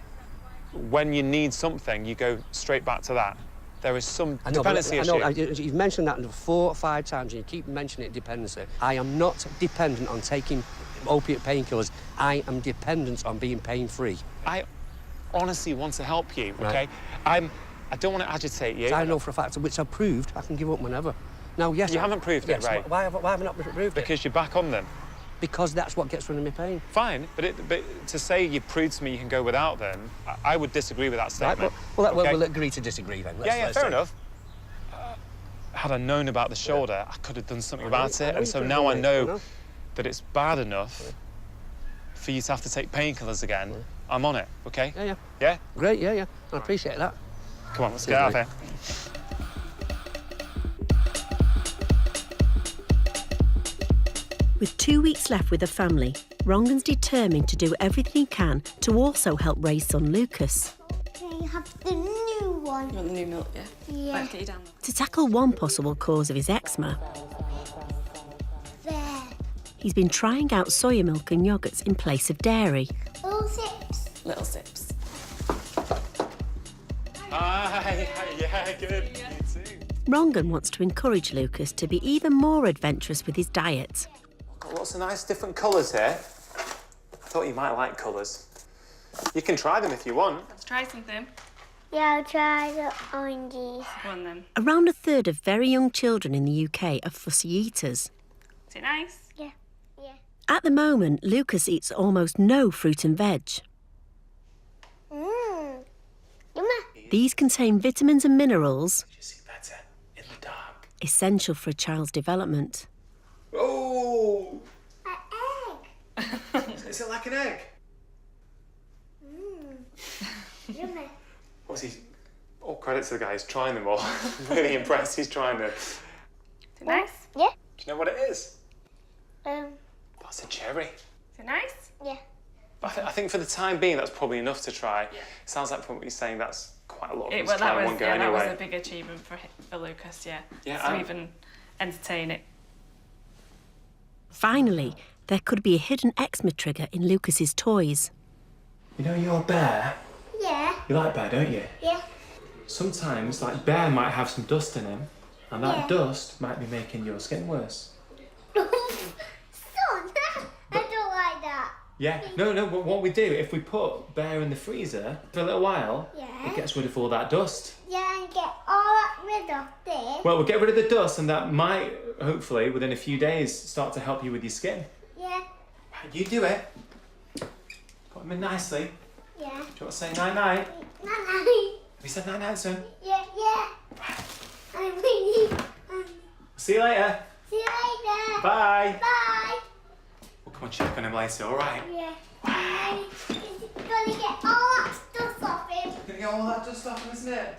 when you need something, you go straight back to that. There is some dependency issue. I know, you've mentioned that 4 or 5 times, and you keep mentioning dependency. I am not dependent on taking opiate painkillers. I am dependent on being pain-free. I honestly want to help you, Right. okay? I don't want to agitate you. I know for a fact, which I've proved, I can give up whenever. Now, yes... You haven't proved it, Ray. Why have I not proved it? Because you're back on them. Because that's what gets rid of my pain. Fine, but to say you proved to me you can go without them, I would disagree with that statement. Right, well, we'll agree to disagree then. Let's fair enough. Had I known about the shoulder, I could have done something about it, and so now I know that it's bad enough for you to have to take painkillers again. I'm on it, okay? Yeah. Yeah? Great, yeah. I appreciate that. Come on, let's get out of here. With 2 weeks left with the family, Rongan's determined to do everything he can to also help Ray's son Lucas. Can you have the new one? You want the new milk, yeah? Yeah. Right, get you down. To tackle one possible cause of his eczema, There. he's been trying out soya milk and yogurts in place of dairy. Little sips. Little sips. Hi, yeah, good. You too. Rongan wants to encourage Lucas to be even more adventurous with his diet. Got lots of nice different colours here. I thought you might like colours. You can try them if you want. Let's try something. Yeah, I'll try the oranges. Go on then. Around a third of very young children in the UK are fussy eaters. Is it nice? Yeah. At the moment, Lucas eats almost no fruit and veg. Mmm. Yummy. These contain vitamins and minerals You see better in the dark. essential for a child's development. Oh! An egg. Is it like an egg? Mmm. Yummy. What's he? All credit to the guy. He's trying them all. Really impressed. He's trying them. Is it nice? Yeah. Do you know what it is? That's a cherry. Is it nice? Yeah. But I think for the time being, that's probably enough to try. Yeah. Sounds like from what you're saying, that's quite a lot of us Well, try that in was, one go yeah, anyway. that was a big achievement for Lucas, yeah. Yeah, To even entertain it. Finally, there could be a hidden eczema trigger in Lucas's toys. You know your bear? Yeah. You like bear, don't you? Yeah. Sometimes, like, bear might have some dust in him, and that Yeah. dust might be making your skin worse. Son, I don't like that. Yeah. No, but what we do, if we put bear in the freezer for a little while, Yeah. it gets rid of all that dust. Yeah, and get all that rid of this. Well, we'll get rid of the dust, and that might, hopefully, within a few days, start to help you with your skin. Yeah. Right, you do it. Put them in nicely. Yeah. Do you want to say night-night? Night. Have you said night-night, son? Yeah. I'm really. See you later. See you later. Bye. Bye. We'll come and check on him later, all right? Yeah. Bye. He's gonna get all that stuff off him. Gonna get all that dust off him, isn't it?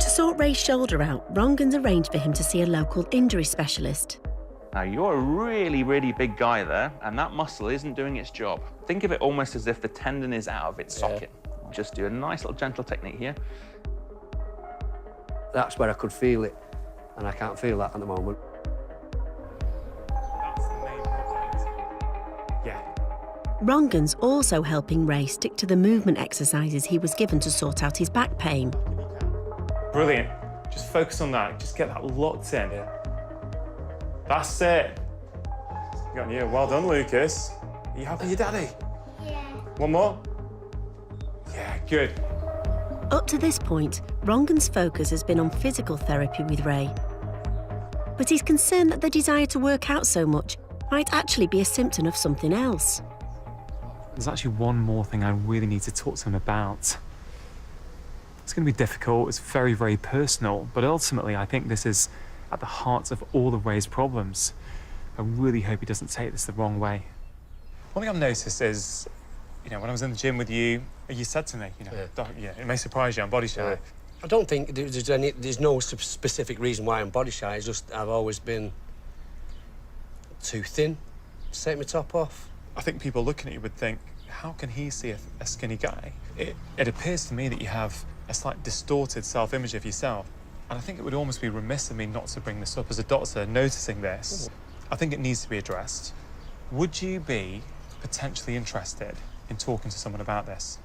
To sort Ray's shoulder out, Rongan's arranged for him to see a local injury specialist. Now, you're a really, really big guy there, and that muscle isn't doing its job. Think of it almost as if the tendon is out of its socket. Just do a nice little gentle technique here. That's where I could feel it, and I can't feel that at the moment. That's the main problem. Yeah. Rongan's also helping Ray stick to the movement exercises he was given to sort out his back pain. Brilliant. Just focus on that. Just get that locked in. Yeah. That's it. You got you. Well done, Lucas. Are you happy with your daddy? Yeah. One more? Yeah, good. Up to this point, Rongan's focus has been on physical therapy with Ray. But he's concerned that the desire to work out so much might actually be a symptom of something else. There's actually one more thing I really need to talk to him about. It's going to be difficult, it's very, very personal, but ultimately I think this is at the heart of all of Ray's problems. I really hope he doesn't take this the wrong way. One thing I've noticed is, when I was in the gym with you, you said to me, it may surprise you, I'm body shy. I don't think there's no specific reason why I'm body shy. It's just I've always been too thin to take my top off. I think people looking at you would think, how can he see a skinny guy? It appears to me that you have a slight distorted self-image of yourself. And I think it would almost be remiss of me not to bring this up as a doctor noticing this. I think it needs to be addressed. Would you be potentially interested in talking to someone about this?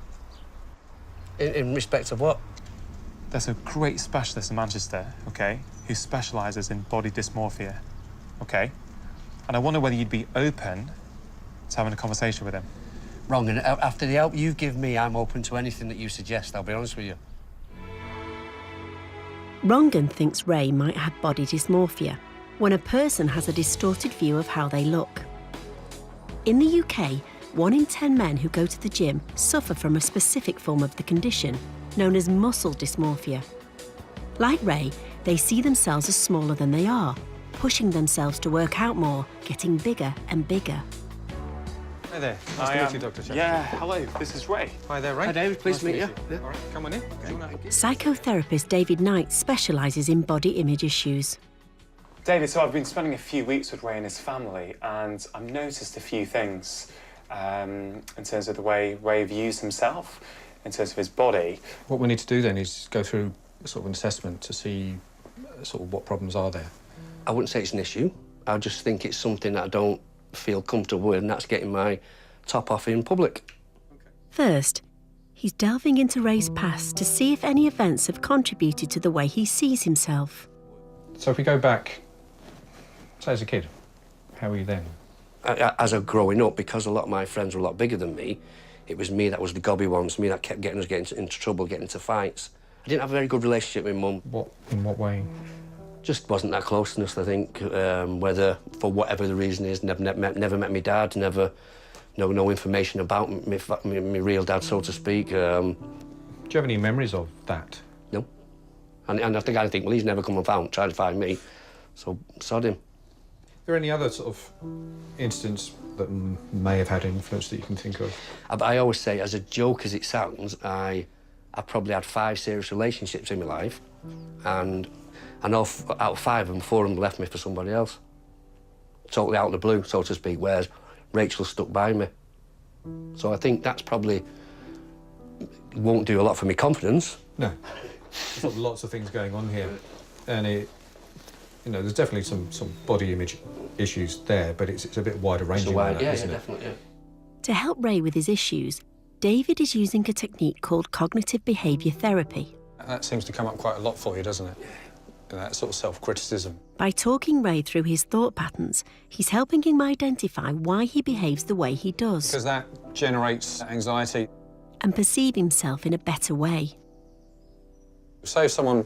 In respect of what? There's a great specialist in Manchester, okay, who specialises in body dysmorphia, okay? And I wonder whether you'd be open to having a conversation with him. Wrong, and after the help you've given me, I'm open to anything that you suggest, I'll be honest with you. Rongan thinks Ray might have body dysmorphia, when a person has a distorted view of how they look. In the UK, 1 in 10 men who go to the gym suffer from a specific form of the condition, known as muscle dysmorphia. Like Ray, they see themselves as smaller than they are, pushing themselves to work out more, getting bigger and bigger. Hi there. Nice to meet you, Dr. Shepard. Yeah, hello. This is Ray. Hi there, Ray. Hi, David. Pleased to meet you. All right, come on in. Psychotherapist David Knight specialises in body image issues. David, so I've been spending a few weeks with Ray and his family, and I've noticed a few things in terms of the way Ray views himself, in terms of his body. What we need to do then is go through sort of an assessment to see sort of what problems are there. I wouldn't say it's an issue. I just think it's something that I don't feel comfortable with, and that's getting my top off in public. First, he's delving into Ray's past to see if any events have contributed to the way he sees himself. So if we go back, say as a kid, how were you then? As I was growing up, because a lot of my friends were a lot bigger than me, it was me that was the gobby ones, me that kept getting us into trouble, getting into fights. I didn't have a very good relationship with Mum. In what way? Just wasn't that closeness, I think. Whether, for whatever the reason is, never met my dad, never, no information about my real dad, so to speak. Do you have any memories of that? No. And I think, well, he's never come and tried to find me, so sod him. Are there any other sort of incidents that may have had influence that you can think of? I always say, as a joke as it sounds, I probably had 5 serious relationships in my life, and I know out of 5 of them, 4 of them left me for somebody else. Totally out of the blue, so to speak, whereas Rachel stuck by me. So I think that's probably won't do a lot for my confidence. No. There's lots of things going on here, and there's definitely some body image issues there, but it's a bit wider ranging than that, isn't it? Definitely, yeah. To help Ray with his issues, David is using a technique called cognitive behaviour therapy. That seems to come up quite a lot for you, doesn't it? That sort of self-criticism. By talking Ray through his thought patterns, he's helping him identify why he behaves the way he does. Because that generates anxiety. And perceive himself in a better way. Say if someone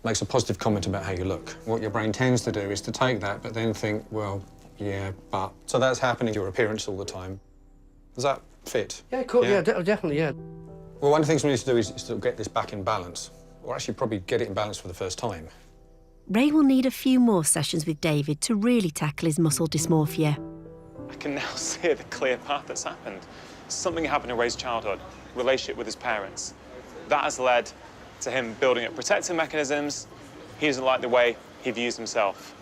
makes a positive comment about how you look, what your brain tends to do is to take that, but then think, well, yeah, but... So that's happening to your appearance all the time. Does that fit? Yeah, cool. Yeah, definitely, yeah. Well, one of the things we need to do is to get this back in balance, or actually probably get it in balance for the first time. Ray will need a few more sessions with David to really tackle his muscle dysmorphia. I can now see the clear path that's happened. Something happened in Ray's childhood, relationship with his parents. That has led to him building up protective mechanisms. He doesn't like the way he views himself.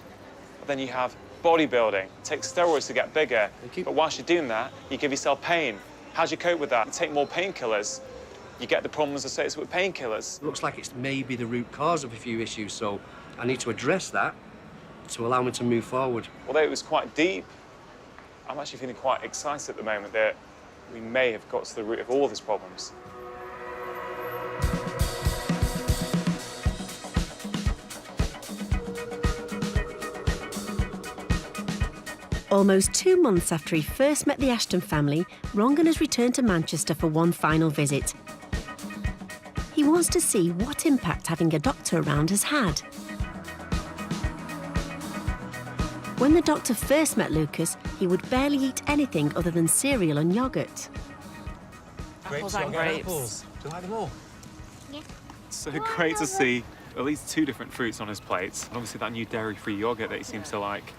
But then you have bodybuilding. Take steroids to get bigger, but whilst you're doing that, you give yourself pain. How do you cope with that? You take more painkillers. You get the problems associated with painkillers. Looks like it's maybe the root cause of a few issues, so I need to address that to allow me to move forward. Although it was quite deep, I'm actually feeling quite excited at the moment that we may have got to the root of all these problems. Almost 2 months after he first met the Ashton family, Rongan has returned to Manchester for one final visit. He wants to see what impact having a doctor around has had. When the doctor first met Lucas, he would barely eat anything other than cereal and yoghurt. Apples and grapes. Do you like them all? Yeah. So great to see at least 2 different fruits on his plates. And obviously that new dairy-free yoghurt that he seems to like.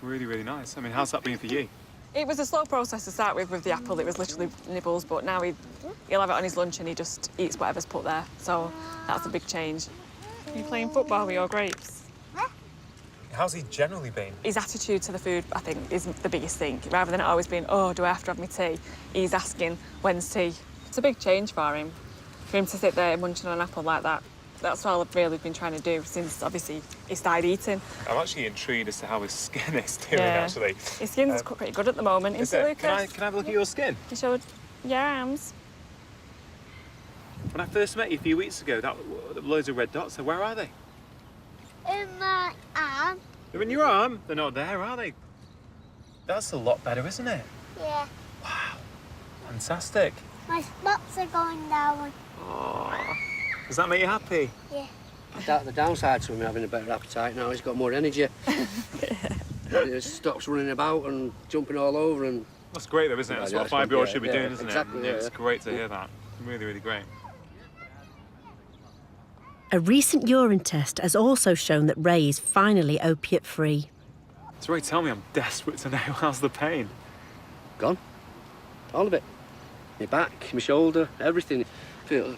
Really, really nice. I mean, how's that been for you? It was a slow process to start with the apple. It was literally nibbles, but now he'll have it on his lunch and he just eats whatever's put there. So that's a big change. Are you playing football with your grapes? How's he generally been? His attitude to the food, I think, is the biggest thing. Rather than it always being, oh, do I have to have my tea? He's asking, when's tea? It's a big change for him. For him to sit there munching on an apple like that, that's all I've really been trying to do since, obviously, he started eating. I'm actually intrigued as to how his skin is doing, Yeah. actually. His skin's pretty good at the moment, isn't it, Lucas? Can I have a look at your skin? You showed your arms. When I first met you a few weeks ago, loads of red dots. So where are they? In my arm. They're in your arm. They're not there, are they? That's a lot better, isn't it? Yeah. Fantastic. My spots are going down. Oh, does that make you happy? Yeah. The downside to him having a better appetite now, he's got more energy. He stops running about and jumping all over and... That's great though, isn't it? That's what a 5-year-old should be doing, isn't exactly, it? Yeah, it's great to hear that. Really, really great. A recent urine test has also shown that Ray is finally opiate-free. So Ray, tell me, I'm desperate to know, how's the pain? Gone. All of it. My back, my shoulder, everything. I feel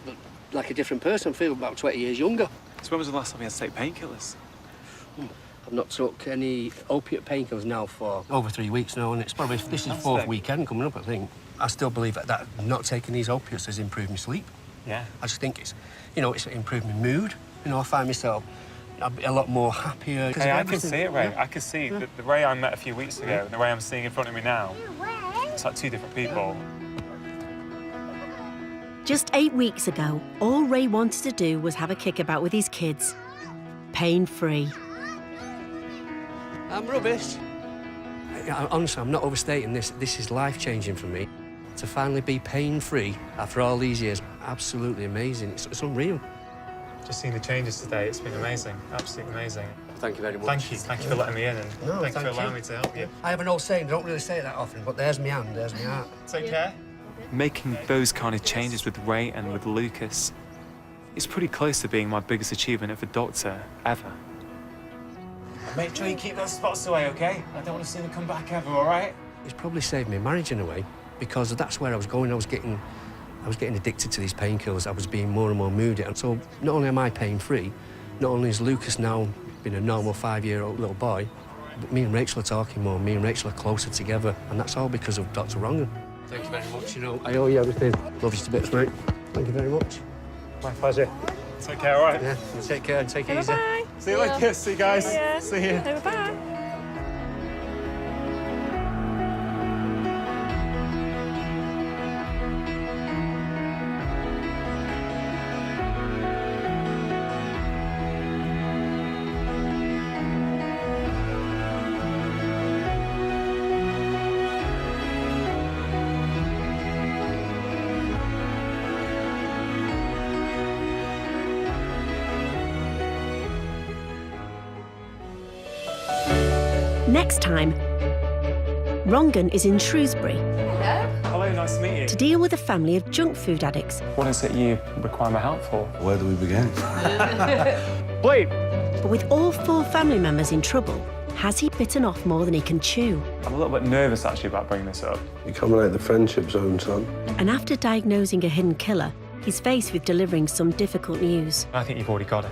like a different person. I feel about 20 years younger. So when was the last time you had to take painkillers? I've not took any opiate painkillers now for over 3 weeks now, and it's probably, this is 4th weekend coming up, I think. I still believe that not taking these opiates has improved my sleep. Yeah. I just think it's, you know, it's improved my mood. You know, I find myself a lot more happier. Hey, I can see it, Ray. I can see the Ray I met a few weeks ago and the Ray I'm seeing in front of me now. It's like 2 different people. Just 8 weeks ago, all Ray wanted to do was have a kickabout with his kids. Pain-free. I'm rubbish. Honestly, I'm not overstating this. This is life-changing for me. To finally be pain-free after all these years, absolutely amazing. It's unreal. Just seeing the changes today, it's been amazing. Absolutely amazing. Thank you very much. Thank you. Thank you for letting me in and thank you for allowing me to help you. I have an old saying, I don't really say it that often, but there's my hand, there's my heart. Take care. Making those kind of changes with Ray and with Lucas is pretty close to being my biggest achievement of a doctor ever. Make sure you keep those spots away, OK? I don't want to see them come back ever, all right? It's probably saved me marriage in a way, because that's where I was going. I was getting addicted to these painkillers. I was being more and more moody. And so not only am I pain-free, not only is Lucas now been a normal 5-year-old little boy, but me and Rachel are talking more. Me and Rachel are closer together, and that's all because of Dr. Rongan. Thank you very much. You know, I owe you everything. Love you to bits, mate. Thank you very much. My pleasure. Take care, all right? Yeah, take care and take it easy. Bye. See you later. See you guys. See you. Bye. Next time, Rongan is in Shrewsbury Hello, nice to meet you. to deal with a family of junk food addicts. What is it you require my help for? Where do we begin? Wait. But with all 4 family members in trouble, has he bitten off more than he can chew? I'm a little bit nervous, actually, about bringing this up. You're coming out the friendship zone, son. And after diagnosing a hidden killer, he's faced with delivering some difficult news. I think you've already got it.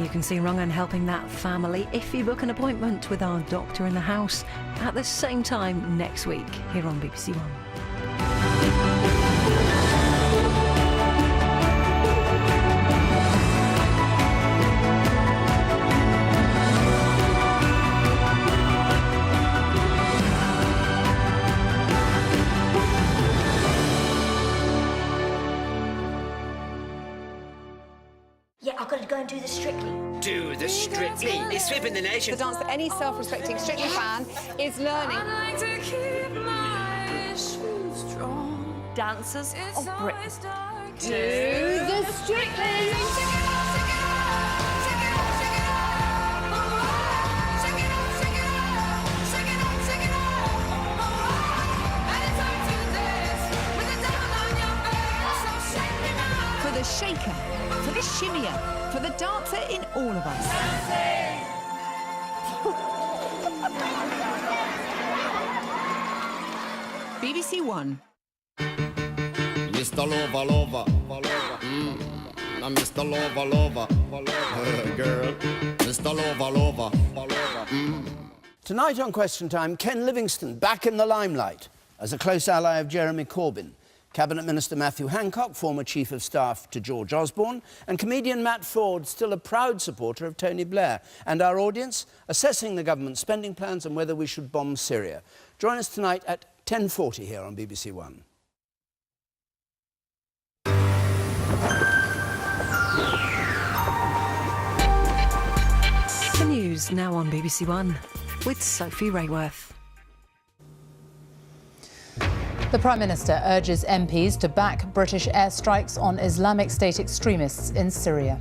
You can see Rongan helping that family if you book an appointment with our doctor in the house at the same time next week here on BBC One. Yeah, I've got to go and do the Strictly. Do the Strictly. It's sweeping the nation. The dance that any self-respecting Strictly fan is learning. Dancers of Britain. Do the Strictly. For the shaker, for the shimmier, for the dancer in all of us. BBC One. Mr. Lover, I'm Mr. Lover, girl. Mr. Lover, Tonight on Question Time, Ken Livingstone back in the limelight as a close ally of Jeremy Corbyn. Cabinet Minister Matthew Hancock, former Chief of Staff to George Osborne, and comedian Matt Ford, still a proud supporter of Tony Blair. And our audience, assessing the government's spending plans and whether we should bomb Syria. Join us tonight at 10:40 here on BBC One. News, now on BBC One, with Sophie Rayworth. The Prime Minister urges MPs to back British airstrikes on Islamic State extremists in Syria.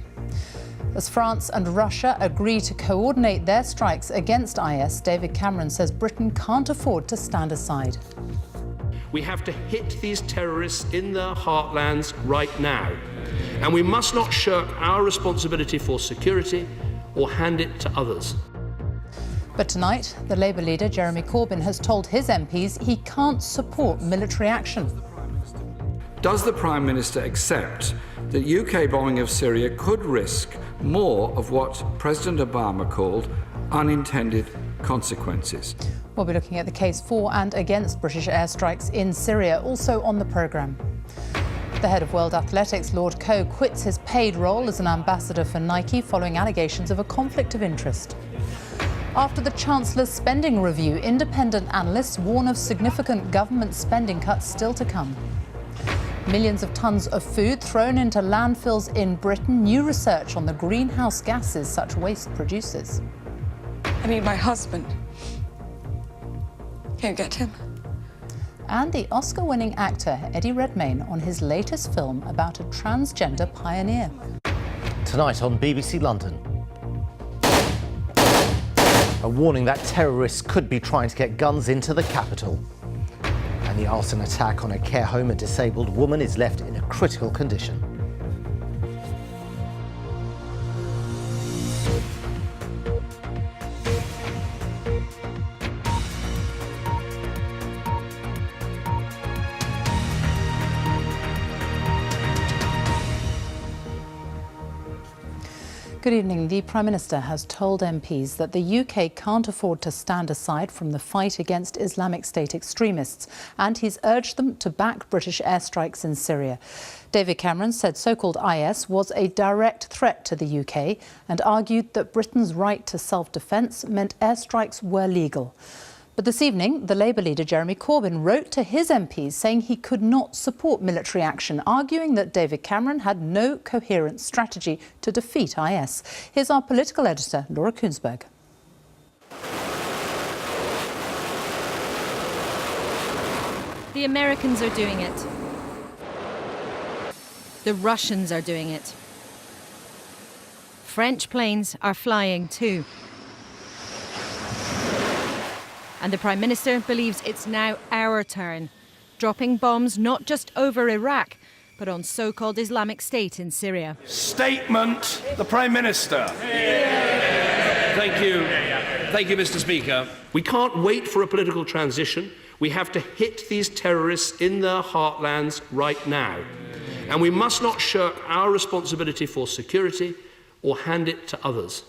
As France and Russia agree to coordinate their strikes against IS, David Cameron says Britain can't afford to stand aside. We have to hit these terrorists in their heartlands right now. And we must not shirk our responsibility for security or hand it to others. But tonight, the Labour leader, Jeremy Corbyn, has told his MPs he can't support military action. Does the Prime Minister accept that UK bombing of Syria could risk more of what President Obama called unintended consequences? We'll be looking at the case for and against British airstrikes in Syria, also on the programme. The head of World Athletics, Lord Coe, quits his paid role as an ambassador for Nike following allegations of a conflict of interest. After the Chancellor's spending review, independent analysts warn of significant government spending cuts still to come. Millions of tonnes of food thrown into landfills in Britain. New research on the greenhouse gases such waste produces. I need my husband. Can't get him. And the Oscar-winning actor Eddie Redmayne on his latest film about a transgender pioneer. Tonight on BBC London. A warning that terrorists could be trying to get guns into the capital. And the arson attack on a care home, a disabled woman is left in a critical condition. Good evening. The Prime Minister has told MPs that the UK can't afford to stand aside from the fight against Islamic State extremists, and he's urged them to back British airstrikes in Syria. David Cameron said so-called IS was a direct threat to the UK and argued that Britain's right to self-defence meant airstrikes were legal. But this evening, the Labour leader Jeremy Corbyn wrote to his MPs saying he could not support military action, arguing that David Cameron had no coherent strategy to defeat IS. Here's our political editor, Laura Kunsberg. The Americans are doing it. The Russians are doing it. French planes are flying too. And the Prime Minister believes it's now our turn, dropping bombs not just over Iraq, but on so-called Islamic State in Syria. Statement, the Prime Minister. Thank you. Thank you, Mr. Speaker. We can't wait for a political transition. We have to hit these terrorists in their heartlands right now. And we must not shirk our responsibility for security or hand it to others.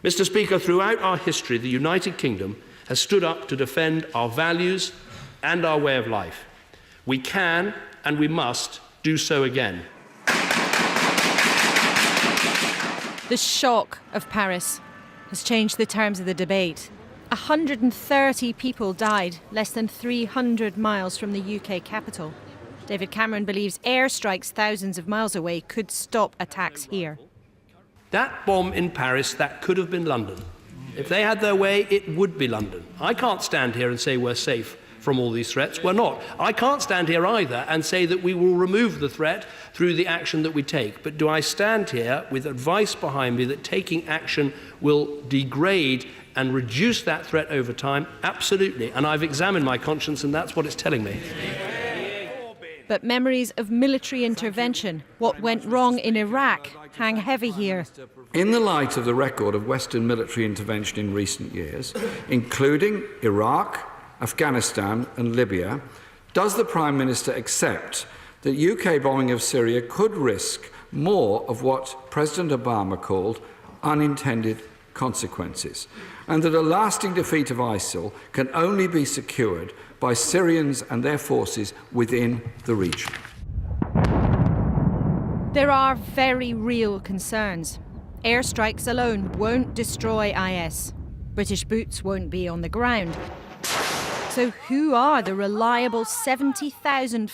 Mr. Speaker, throughout our history, the United Kingdom has stood up to defend our values and our way of life. We can and we must do so again. The shock of Paris has changed the terms of the debate. 130 people died less than 300 miles from the UK capital. David Cameron believes airstrikes thousands of miles away could stop attacks here. That bomb in Paris, that could have been London. If they had their way, it would be London. I can't stand here and say we're safe from all these threats. We're not. I can't stand here either and say that we will remove the threat through the action that we take. But do I stand here with advice behind me that taking action will degrade and reduce that threat over time? Absolutely. And I've examined my conscience, and that's what it's telling me. But memories of military intervention, what went wrong in Iraq, hang heavy here. In the light of the record of Western military intervention in recent years, including Iraq, Afghanistan and Libya, does the Prime Minister accept that UK bombing of Syria could risk more of what President Obama called unintended consequences, and that a lasting defeat of ISIL can only be secured by Syrians and their forces within the region? There are very real concerns. Airstrikes alone won't destroy IS. British boots won't be on the ground. So who are the reliable 70,000